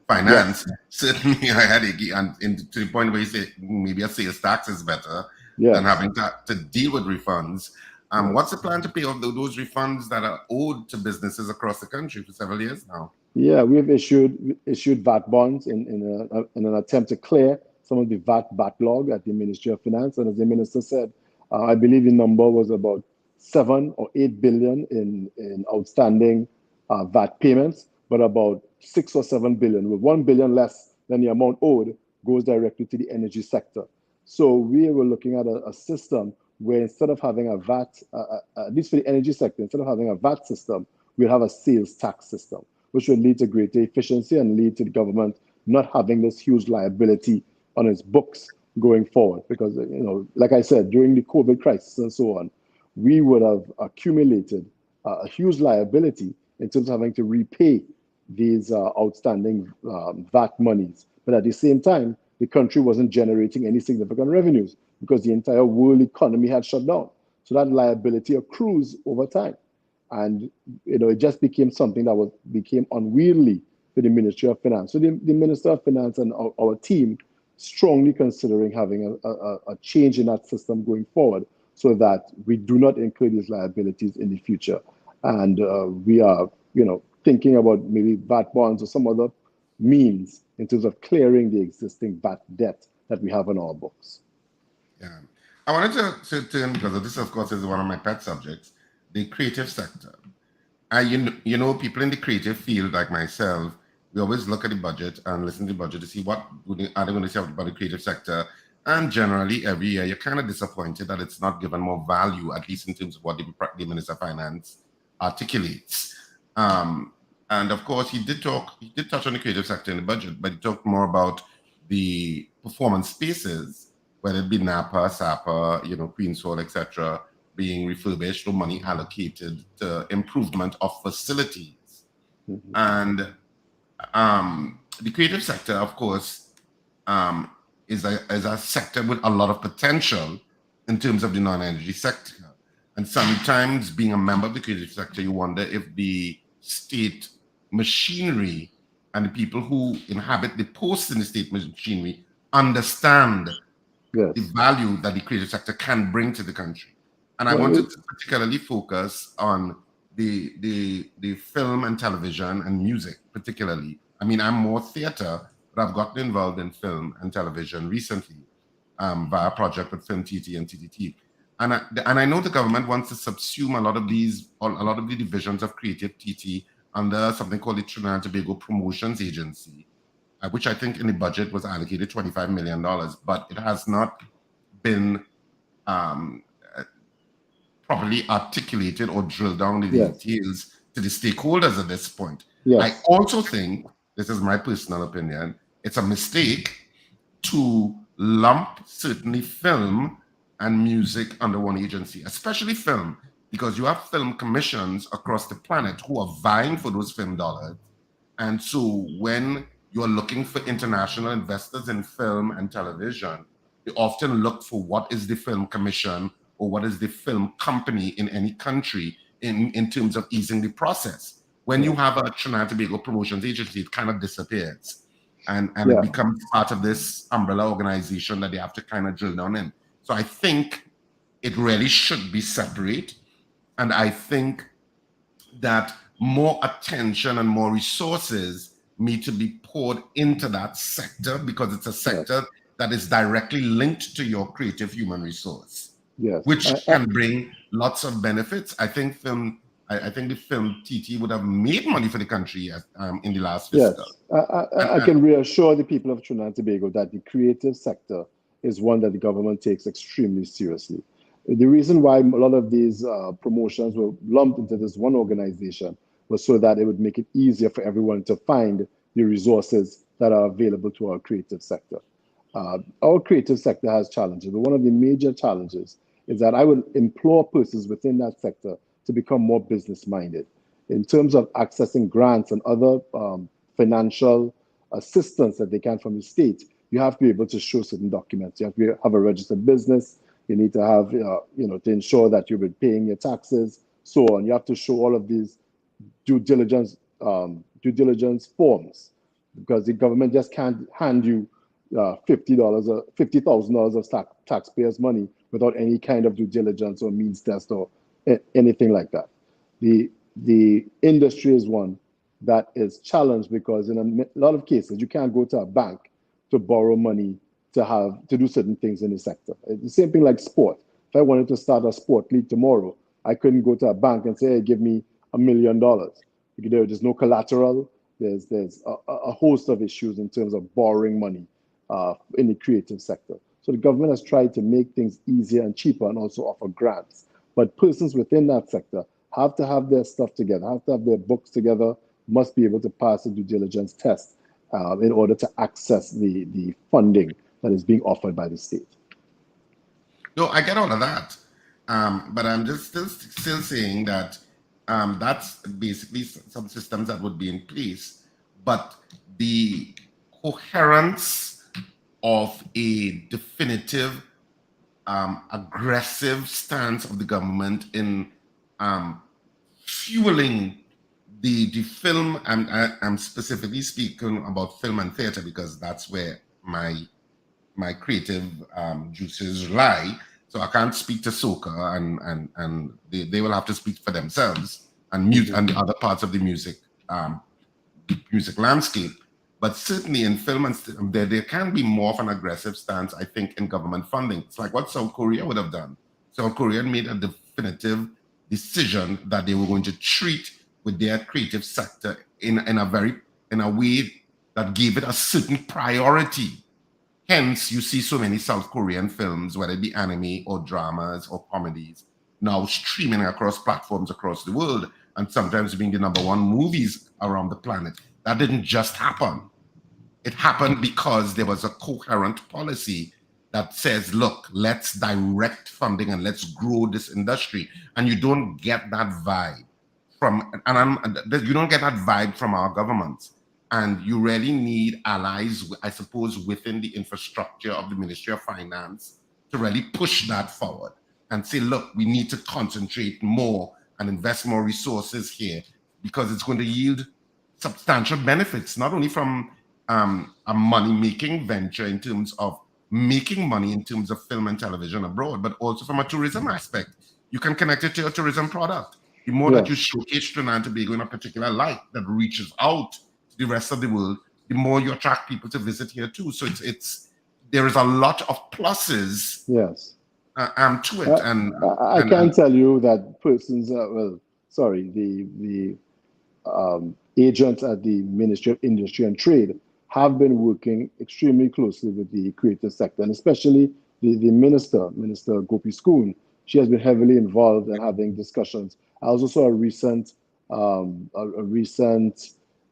Finance, certainly a headache, and to the point where you say maybe a sales tax is better than having to deal with refunds. What's the plan to pay off those refunds that are owed to businesses across the country for several years now? Yeah, we've issued VAT bonds in an attempt to clear some of the VAT backlog at the Ministry of Finance. And as the Minister said, I believe the number was about 7 or 8 billion in outstanding VAT payments, but about 6 or 7 billion, with 1 billion less than the amount owed, goes directly to the energy sector. So we were looking at a system where instead of having a VAT, at least for the energy sector, instead of having a VAT system, we'll have a sales tax system, which will lead to greater efficiency and lead to the government not having this huge liability on its books going forward. Because, like I said, during the COVID crisis and so on, we would have accumulated a huge liability in terms of having to repay these outstanding VAT monies. But at the same time, the country wasn't generating any significant revenues because the entire world economy had shut down. So that liability accrues over time. And it just became something that became unwieldy for the Ministry of Finance. So the Minister of Finance and our team strongly considering having a change in that system going forward so that we do not incur these liabilities in the future. And we are, thinking about maybe VAT bonds or some other means in terms of clearing the existing VAT debt that we have on our books. Yeah. I wanted to turn, because this, of course, is one of my pet subjects, the creative sector. you know, people in the creative field like myself, we always look at the budget and listen to the budget to see what are they going to say about the creative sector. And generally, every year, you're kind of disappointed that it's not given more value, at least in terms of what the Minister of Finance articulates. And of course, he did touch on the creative sector in the budget, but he talked more about the performance spaces, whether it be Napa, Sapa, you know, Queen's Hall, etc., being refurbished or money allocated to improvement of facilities. Mhm. And the creative sector, of course, is a sector with a lot of potential in terms of the non-energy sector. And sometimes being a member of the creative sector, you wonder if the state machinery and the people who inhabit the posts in the state machinery understand Yes. the value that the creative sector can bring to the country. And I Well, wanted to particularly focus on the film and television and music, particularly. I mean, I'm more theater, but I've gotten involved in film and television recently via a project with Film TT and TTT. And I know the government wants to subsume a lot of the divisions of Creative TT under something called the Trinidad and Tobago Promotions Agency, which I think in the budget was allocated $25 million, but it has not been properly articulated or drilled down in the Yes. details to the stakeholders at this point. Yes. I also think, this is my personal opinion, it's a mistake to lump certainly film and music under one agency, especially film, because you have film commissions across the planet who are vying for those film dollars. And so when you're looking for international investors in film and television, they often look for what is the film commission or what is the film company in any country in terms of easing the process. When you have a Trinidad and Tobago promotions agency, it kind of disappears. And Yeah. it becomes part of this umbrella organization that they have to kind of drill down in. So I think it really should be separate. And I think that more attention and more resources need to be poured into that sector because it's a sector that is directly linked to your creative human resource, Yes. which can bring lots of benefits. I think the film TT would have made money for the country in the last fiscal. Yes. I can reassure the people of Trinidad and Tobago that the creative sector is one that the government takes extremely seriously. The reason why a lot of these promotions were lumped into this one organization was so that it would make it easier for everyone to find the resources that are available to our creative sector. Our creative sector has challenges, but one of the major challenges is that I would implore persons within that sector to become more business-minded in terms of accessing grants and other financial assistance that they can from the state. You have to be able to show certain documents. You have to have a registered business. You need to have, to ensure that you've been paying your taxes, so on. You have to show all of these due diligence forms, because the government just can't hand you $50,000 or $50,000 of taxpayers' money without any kind of due diligence or means test or anything like that. The industry is one that is challenged because in a lot of cases you can't go to a bank to borrow money to do certain things in the sector. It's the same thing like sport. If I wanted to start a sport league tomorrow, I couldn't go to a bank and say, hey, give me $1 million. There's no collateral. There's a host of issues in terms of borrowing money in the creative sector. So the government has tried to make things easier and cheaper and also offer grants. But persons within that sector have to have their stuff together, have to have their books together, must be able to pass the due diligence test in order to access the funding that is being offered by the state. No, I get all of that. But I'm just still saying that that's basically some systems that would be in place. But the coherence of a definitive, aggressive stance of the government in fueling the film, I'm specifically speaking about film and theater because that's where my creative juices lie. So I can't speak to soca, and they will have to speak for themselves and music and the other parts of the music landscape. But certainly in film and there can be more of an aggressive stance, I think, in government funding. It's like what South Korea would have done. South Korea made a definitive decision that they were going to treat with their creative sector in a way that gave it a certain priority. Hence, you see so many South Korean films, whether it be anime or dramas or comedies, now streaming across platforms across the world, and sometimes being the #1 movies around the planet. That didn't just happen. It happened because there was a coherent policy that says, look, let's direct funding and let's grow this industry. And you don't get that vibe you don't get that vibe from our governments. And you really need allies, I suppose, within the infrastructure of the Ministry of Finance to really push that forward and say, look, we need to concentrate more and invest more resources here because it's going to yield substantial benefits, not only from a money-making venture in terms of making money in terms of film and television abroad, but also from a tourism aspect. You can connect it to your tourism product. The more that you showcase Trinidad and Tobago in a particular light that reaches out to the rest of the world, the more you attract people to visit here too. So there is a lot of pluses to it. I can tell you that persons, the agents at the Ministry of Industry and Trade have been working extremely closely with the creative sector, and especially the Minister Gopi Skoon. She has been heavily involved in having discussions. I also saw a recent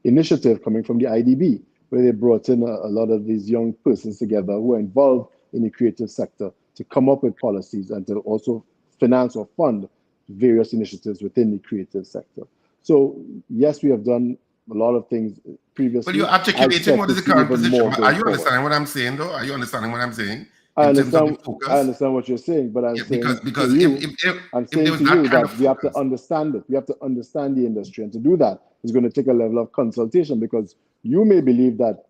initiative coming from the IDB, where they brought in a lot of these young persons together who are involved in the creative sector to come up with policies and to also finance or fund various initiatives within the creative sector. So yes, we have done a lot of things previously. But you're articulating what is the current position. Are you understanding what I'm saying, though? Are you understanding what I'm saying? I understand what you're saying, but I'm saying because that we have to understand it. We have to understand the industry, and to do that is going to take a level of consultation, because you may believe that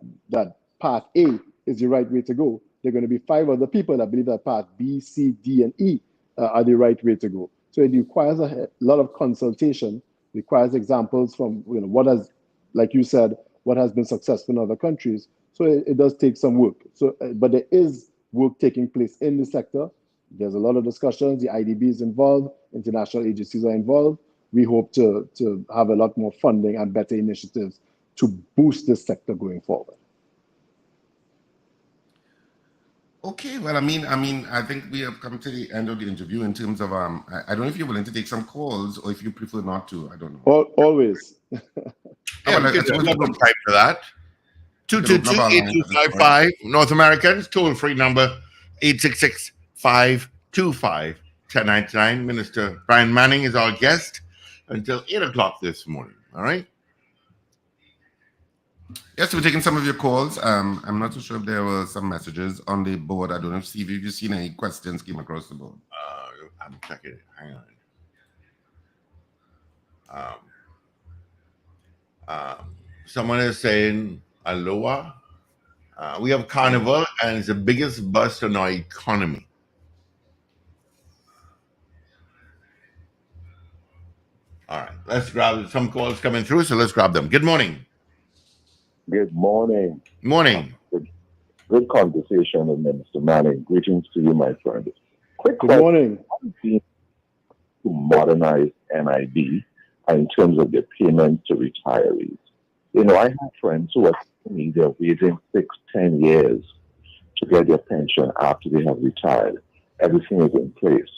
path A is the right way to go. There are going to be 5 other people that believe that path B, C, D, and E are the right way to go. So it requires a lot of consultation. Requires examples from what has, like you said, what has been successful in other countries. So it does take some work. So, but there is work taking place in the sector. There's a lot of discussions. The IDB is involved. International agencies are involved. We hope to have a lot more funding and better initiatives to boost this sector going forward. Okay, well, I mean, I think we have come to the end of the interview in terms of I don't know if you're willing to take some calls or if you prefer not to. I don't know. Always. Yeah, we can have some time for that. 222-8255 North Americans, toll-free number 866-525-1099. Minister Brian Manning is our guest until 8 o'clock this morning. All right. Yes, we're taking some of your calls. I'm not too sure if there were some messages on the board. I don't know if Steve, have you seen any questions came across the board? I'm checking it. Hang on. Someone is saying aloha. We have Carnival, and it's the biggest bust in our economy. All right, let's grab some calls coming through, so let's grab them. Good morning. Good morning. Morning. Good conversation with Minister Manning. Greetings to you, my friend. Good morning. To modernize NIB in terms of the payments to retirees. I have friends who are telling me they're waiting 6-10 years to get their pension after they have retired. Everything is in place.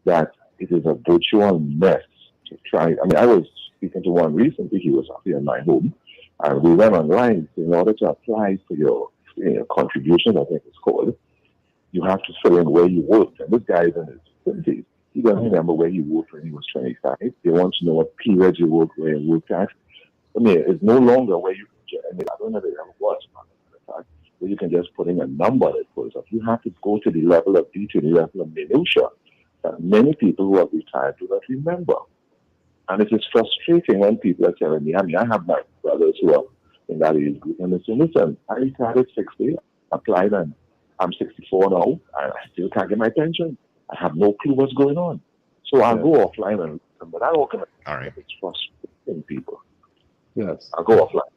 That it is a virtual mess to try. I was speaking to one recently. He was up here in my home. And we went online. So in order to apply for your contribution, I think it's called, you have to fill in where you worked. And this guy is in his 20s. He doesn't remember where he worked when he was 25. They want to know what period you worked, where you worked at. It's no longer where you can, I don't know if it ever was, where you can just put in a number that pulls up. You have to go to the level of detail, the level of minutia that many people who have retired do not remember. And it is frustrating when people are telling me, I have my brothers who are in that age group, and they say, listen, I retired at 60, applied, and I'm 64 now, and I still can't get my pension. I have no clue what's going on. So I'll go offline and listen, but I don't know. All right. It's frustrating people. Yes. I'll go offline.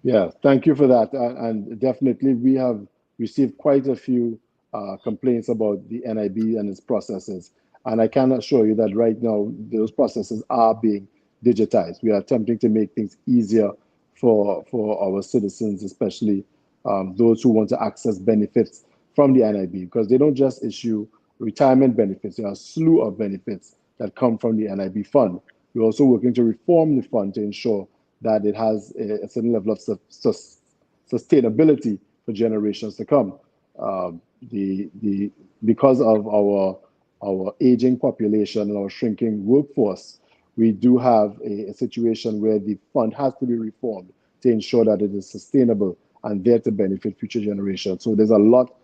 Yeah, thank you for that. And definitely we have received quite a few complaints about the NIB and its processes. And I can assure you that right now, those processes are being digitized. We are attempting to make things easier for our citizens, especially those who want to access benefits from the NIB, because they don't just issue retirement benefits. There are a slew of benefits that come from the NIB fund. We're also working to reform the fund to ensure that it has a certain level of sustainability for generations to come. Because of our aging population and our shrinking workforce, we do have a situation where the fund has to be reformed to ensure that it is sustainable and there to benefit future generations. So there's a lot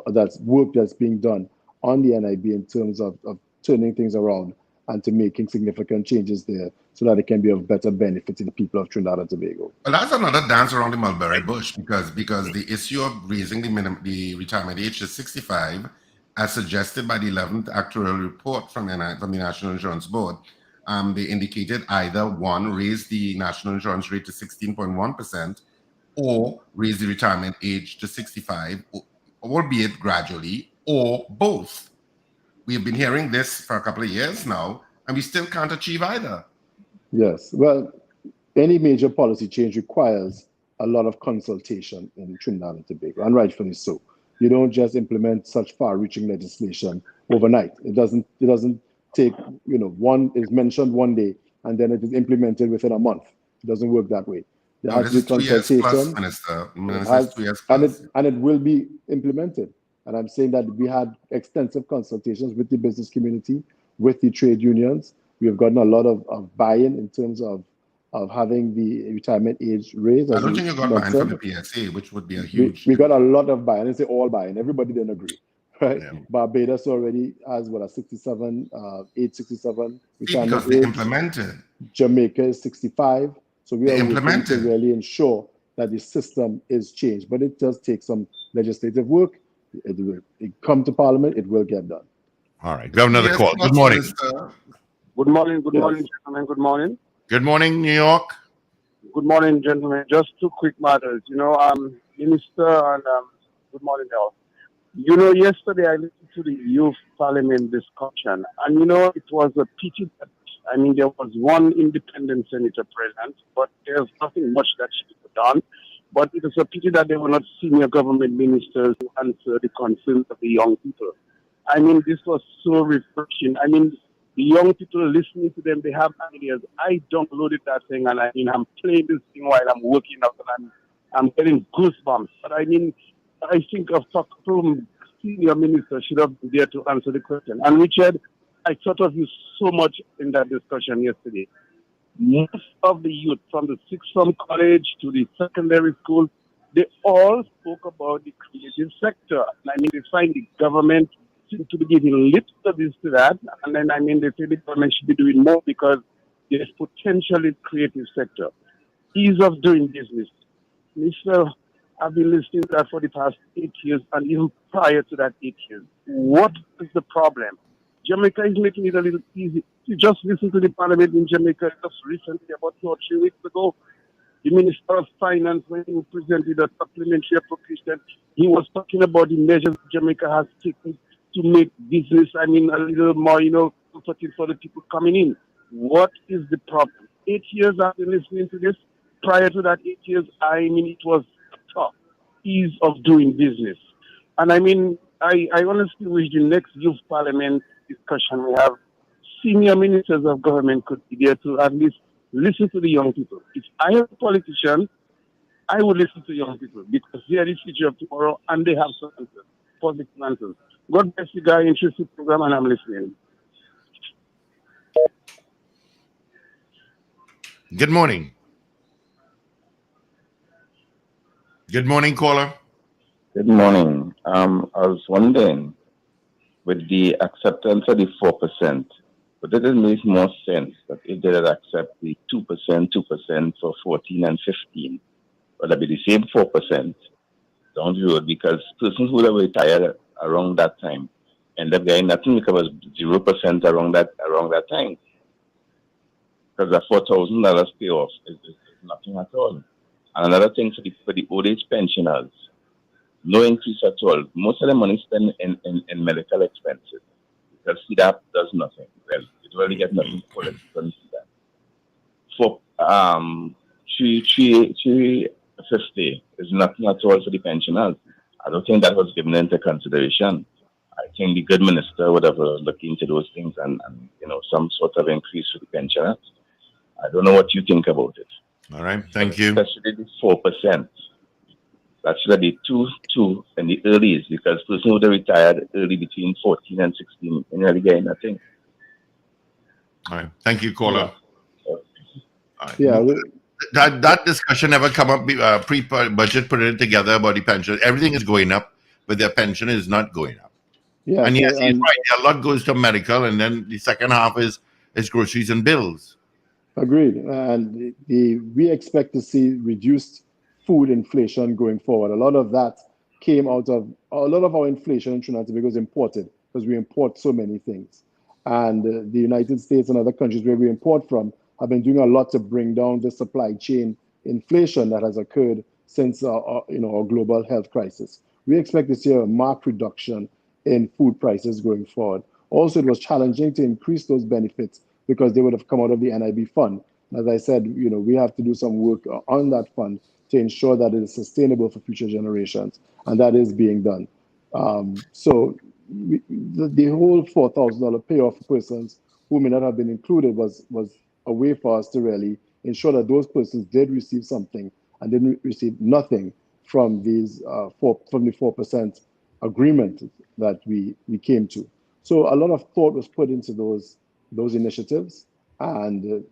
that's work that's being done on the NIB in terms of turning things around and to making significant changes there so that it can be of better benefit to the people of Trinidad and Tobago. Well, that's another dance around the mulberry bush because the issue of raising the retirement age to 65, as suggested by the 11th actuarial report from the National Insurance Board, they indicated either one, raise the national insurance rate to 16.1%, or raise the retirement age to 65, albeit gradually, or both. We have been hearing this for a couple of years now, and we still can't achieve either. Yes, well, any major policy change requires a lot of consultation in Trinidad and Tobago, and rightfully so. You don't just implement such far-reaching legislation overnight. It doesn't take, one is mentioned one day and then it is implemented within a month. It doesn't work that way. There has to be consultation. And it will be implemented. And I'm saying that we had extensive consultations with the business community, with the trade unions. We have gotten a lot of buy-in in terms of having the retirement age raised. I don't think you got buy-in from the PSA, which would be a huge... We got a lot of buy-in. I say all buy-in. Everybody didn't agree, right? Yeah. Barbados already has, a 67, age 67 retirement because they implemented. Jamaica is 65. So we are working to really ensure that the system is changed. But it does take some legislative work. It come to Parliament, it will get done. All right. We have another call. Good morning. Good morning, gentlemen. Good morning. Good morning, New York. Good morning, gentlemen. Just two quick matters. Minister, and good morning, all. Yesterday I listened to the Youth Parliament discussion, and it was a pity that, there was one independent senator present, but there's nothing much that should be done. But it is a pity that there were not senior government ministers to answer the concerns of the young people. This was so refreshing. The young people listening to them, they have ideas. I downloaded that thing and I'm playing this thing while I'm working out and I'm getting goosebumps. But I think a couple senior ministers should have been there to answer the question. And Richard, I thought of you so much in that discussion yesterday. Most of the youth from the sixth form college to the secondary school, they all spoke about the creative sector. They find the government seem to be giving lip service to that. And then, they say the government should be doing more because there's potential in creative sector. Ease of doing business. Mr. I've been listening to that for the past 8 years and even prior to that 8 years. What is the problem? Jamaica is making it a little easy. You just listen to the Parliament in Jamaica just recently, about 2 or 3 weeks ago. The Minister of Finance, when he presented a supplementary appropriation, he was talking about the measures Jamaica has taken to make business, a little more, comfortable for the people coming in. What is the problem? 8 years I've been listening to this. Prior to that 8 years, it was tough. Ease of doing business. And I honestly wish the next Youth Parliament discussion we have, senior ministers of government could be there to at least listen to the young people. If I am a politician, I would listen to young people because they are the future of tomorrow and they have some answers, positive answers. God bless you guys, interesting program, and I'm listening. Good morning. Good morning, caller. Good morning. I was wondering, with the acceptance of the 4%, but it makes more sense that if they had accept the 2% for 14 and 15, but it'd be the same 4% down the road because persons who would have retired around that time end up getting nothing because it was 0% around that time. Because the $4,000 payoff is nothing at all. And another thing for the old age pensioners, no increase at all. Most of the money spent in medical expenses. Because CDAP does nothing. Well, it really gets nothing for it. You couldn't see that. for 350 is nothing at all for the pensioners. I don't think that was given into consideration. I think the good minister would have looked into those things and some sort of increase for the pensioners. I don't know what you think about it. All right, thank you. Especially the 4%. That should be two in the earlies, because person who would have retired early between 14 and 16 in early game, nothing. All right, thank you, caller. Yeah. All right. Yeah. That discussion never come up pre-budget, putting it together about the pension. Everything is going up, but their pension is not going up. Yeah, and so, yes, he's right. A lot goes to medical, and then the second half is groceries and bills. Agreed. And we expect to see reduced food inflation going forward. A lot of that came out of a lot of our inflation in Trinidad and Tobago is imported, because we import so many things. And the United States and other countries where we import from have been doing a lot to bring down the supply chain inflation that has occurred since our global health crisis. We expect to see a marked reduction in food prices going forward. Also, it was challenging to increase those benefits because they would have come out of the NIB fund. As I said, we have to do some work on that fund to ensure that it is sustainable for future generations, and that is being done. So the whole $4,000 payoff for persons who may not have been included was a way for us to really ensure that those persons did receive something and didn't receive nothing from these from the 4% agreement that we came to. So a lot of thought was put into those initiatives, and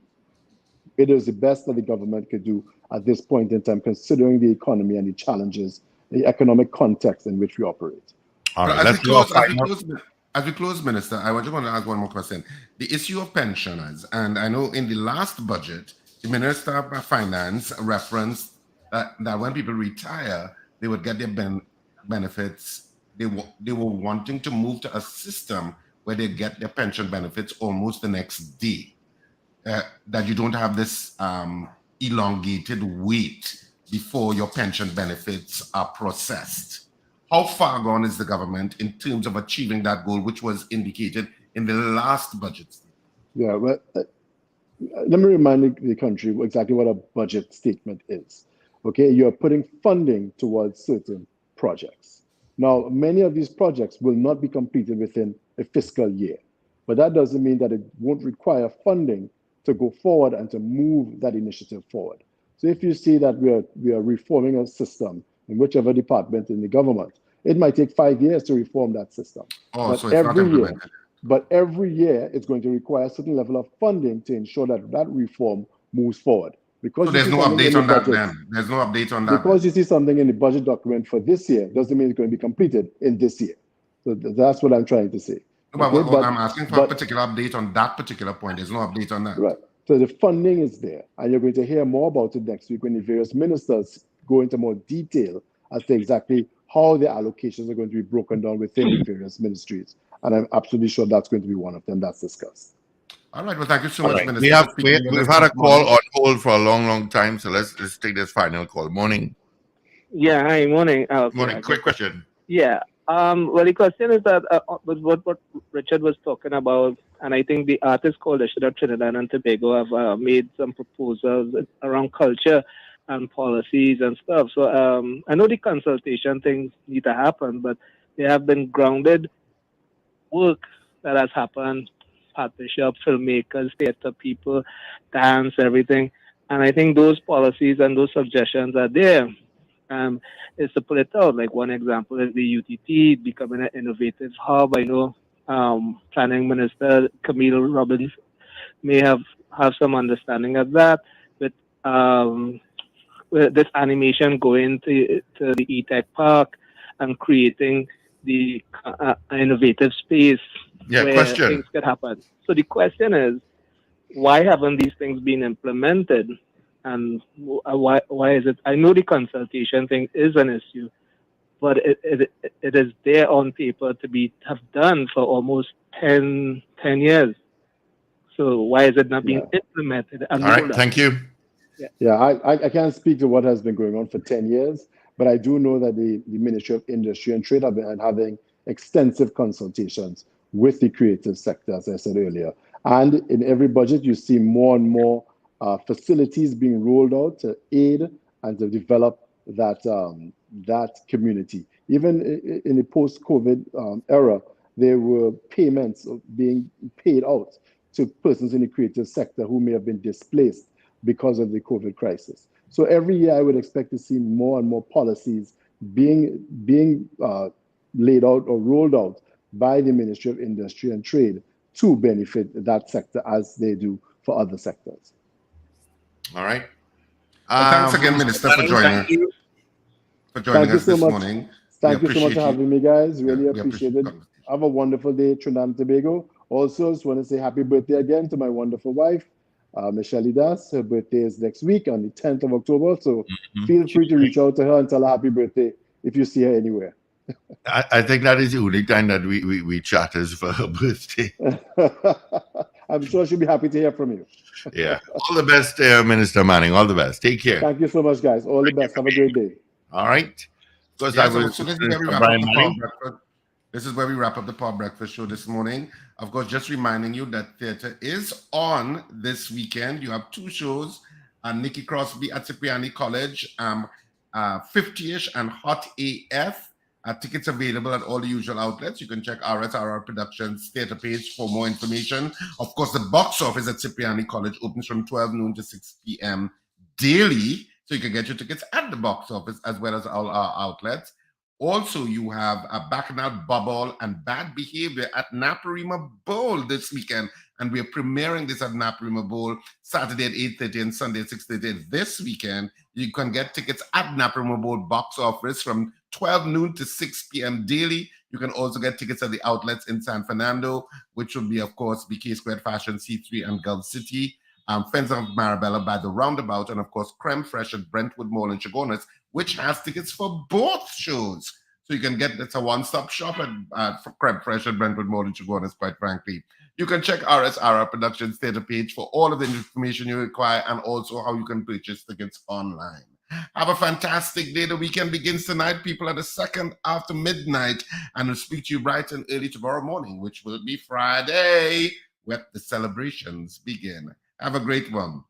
it is the best that the government could do at this point in time, considering the economy and the challenges, the economic context in which we operate. All right, as we close, Minister, I just want to ask one more question. The issue of pensioners, and I know in the last budget, the Minister of Finance referenced that when people retire, they would get their benefits. They were wanting to move to a system where they get their pension benefits almost the next day. That you don't have this elongated wait before your pension benefits are processed. How far gone is the government in terms of achieving that goal, which was indicated in the last budget? Yeah, well, let me remind the country exactly what a budget statement is. Okay, you're putting funding towards certain projects. Now, many of these projects will not be completed within a fiscal year, but that doesn't mean that it won't require funding to go forward and to move that initiative forward. So if you see that we are reforming a system in whichever department in the government, it might take 5 years to reform that system. Oh, so it's not implemented. But every year it's going to require a certain level of funding to ensure that that reform moves forward. Because so there's no update on that then? There's no update on that. Because you see something in the budget document for this year doesn't mean it's going to be completed in this year. So that's what I'm trying to say. No, okay? but I'm asking for a particular update on that particular point. There's no update on that. Right. So the funding is there, and you're going to hear more about it next week when the various ministers go into more detail as to exactly how the allocations are going to be broken down within the various ministries. And I'm absolutely sure that's going to be one of them that's discussed. All right. Well, thank you so much, Minister. We've had a call on hold for a long, long time, so let's take this final call. Morning. Yeah. Hi. Morning. Morning. Quick question. Yeah. Well, the question is that what Richard was talking about, and I think the Artists Coalition of Trinidad and Tobago have made some proposals around culture and policies and stuff. So I know the consultation things need to happen, but there have been grounded work that has happened, partnership, filmmakers, theater people, dance, everything. And I think those policies and those suggestions are there. Is to put it out. Like one example is the UTT becoming an innovative hub. I know Planning Minister Camille Robbins may have some understanding of that. With this animation going to the E-Tech Park and creating the innovative space where things could happen. So the question is, why haven't these things been implemented? And why is it? I know the consultation thing is an issue, but it is there on paper to have done for almost 10 years. So why is it not being implemented? All right, thank you. Yeah, I can't speak to what has been going on for 10 years, but I do know that the Ministry of Industry and Trade have been having extensive consultations with the creative sector, as I said earlier. And in every budget, you see more and more facilities being rolled out to aid and to develop that community. Even in the post-COVID era, there were payments being paid out to persons in the creative sector who may have been displaced because of the COVID crisis. So every year I would expect to see more and more policies being laid out or rolled out by the Ministry of Industry and Trade to benefit that sector as they do for other sectors. All right. Well, thanks again, Minister, for joining us this morning. Thank you so much for having me, guys. Really appreciate it. Have a wonderful day, Trinidad and Tobago. Also, just want to say happy birthday again to my wonderful wife, Michelle Das. Her birthday is next week on the 10th of October. So feel free to reach out to her and tell her happy birthday if you see her anywhere. I think that is the only time that we chat is for her birthday. I'm sure she'll be happy to hear from you. Yeah. All the best, Minister Manning. All the best. Take care. Thank you so much, guys. All the best. Have a great day. All right. This is where we wrap up the Pod Breakfast Show this morning. Of course, just reminding you that theater is on this weekend. You have two shows. Nikki Crosby at Cipriani College, 50ish and Hot AF. Tickets available at all the usual outlets. You can check RSRR Productions theater page for more information. Of course, the box office at Cipriani College opens from 12 noon to 6 p.m. daily. So you can get your tickets at the box office as well as all our outlets. Also, you have a Bacchanal Bubble and Bad Behavior at Naparima Bowl this weekend. And we are premiering this at Naparima Bowl Saturday at 8:30 and Sunday at 6:30 this weekend. You can get tickets at Naparima Bowl box office from 12 noon to 6 p.m. daily. You can also get tickets at the outlets in San Fernando, which will be, of course, BK Squared Fashion, C3, and Gulf City. Friends of Marabella by the Roundabout, and, of course, Creme Fresh at Brentwood Mall in Chagonas, which has tickets for both shows. So you can get, it's a one-stop shop at Creme Fresh at Brentwood Mall in Chagonas, quite frankly. You can check RSRR Productions theater page for all of the information you require and also how you can purchase tickets online. Have a fantastic day. The weekend begins tonight, people, at the second after midnight. And we'll speak to you bright and early tomorrow morning, which will be Friday, where the celebrations begin. Have a great one.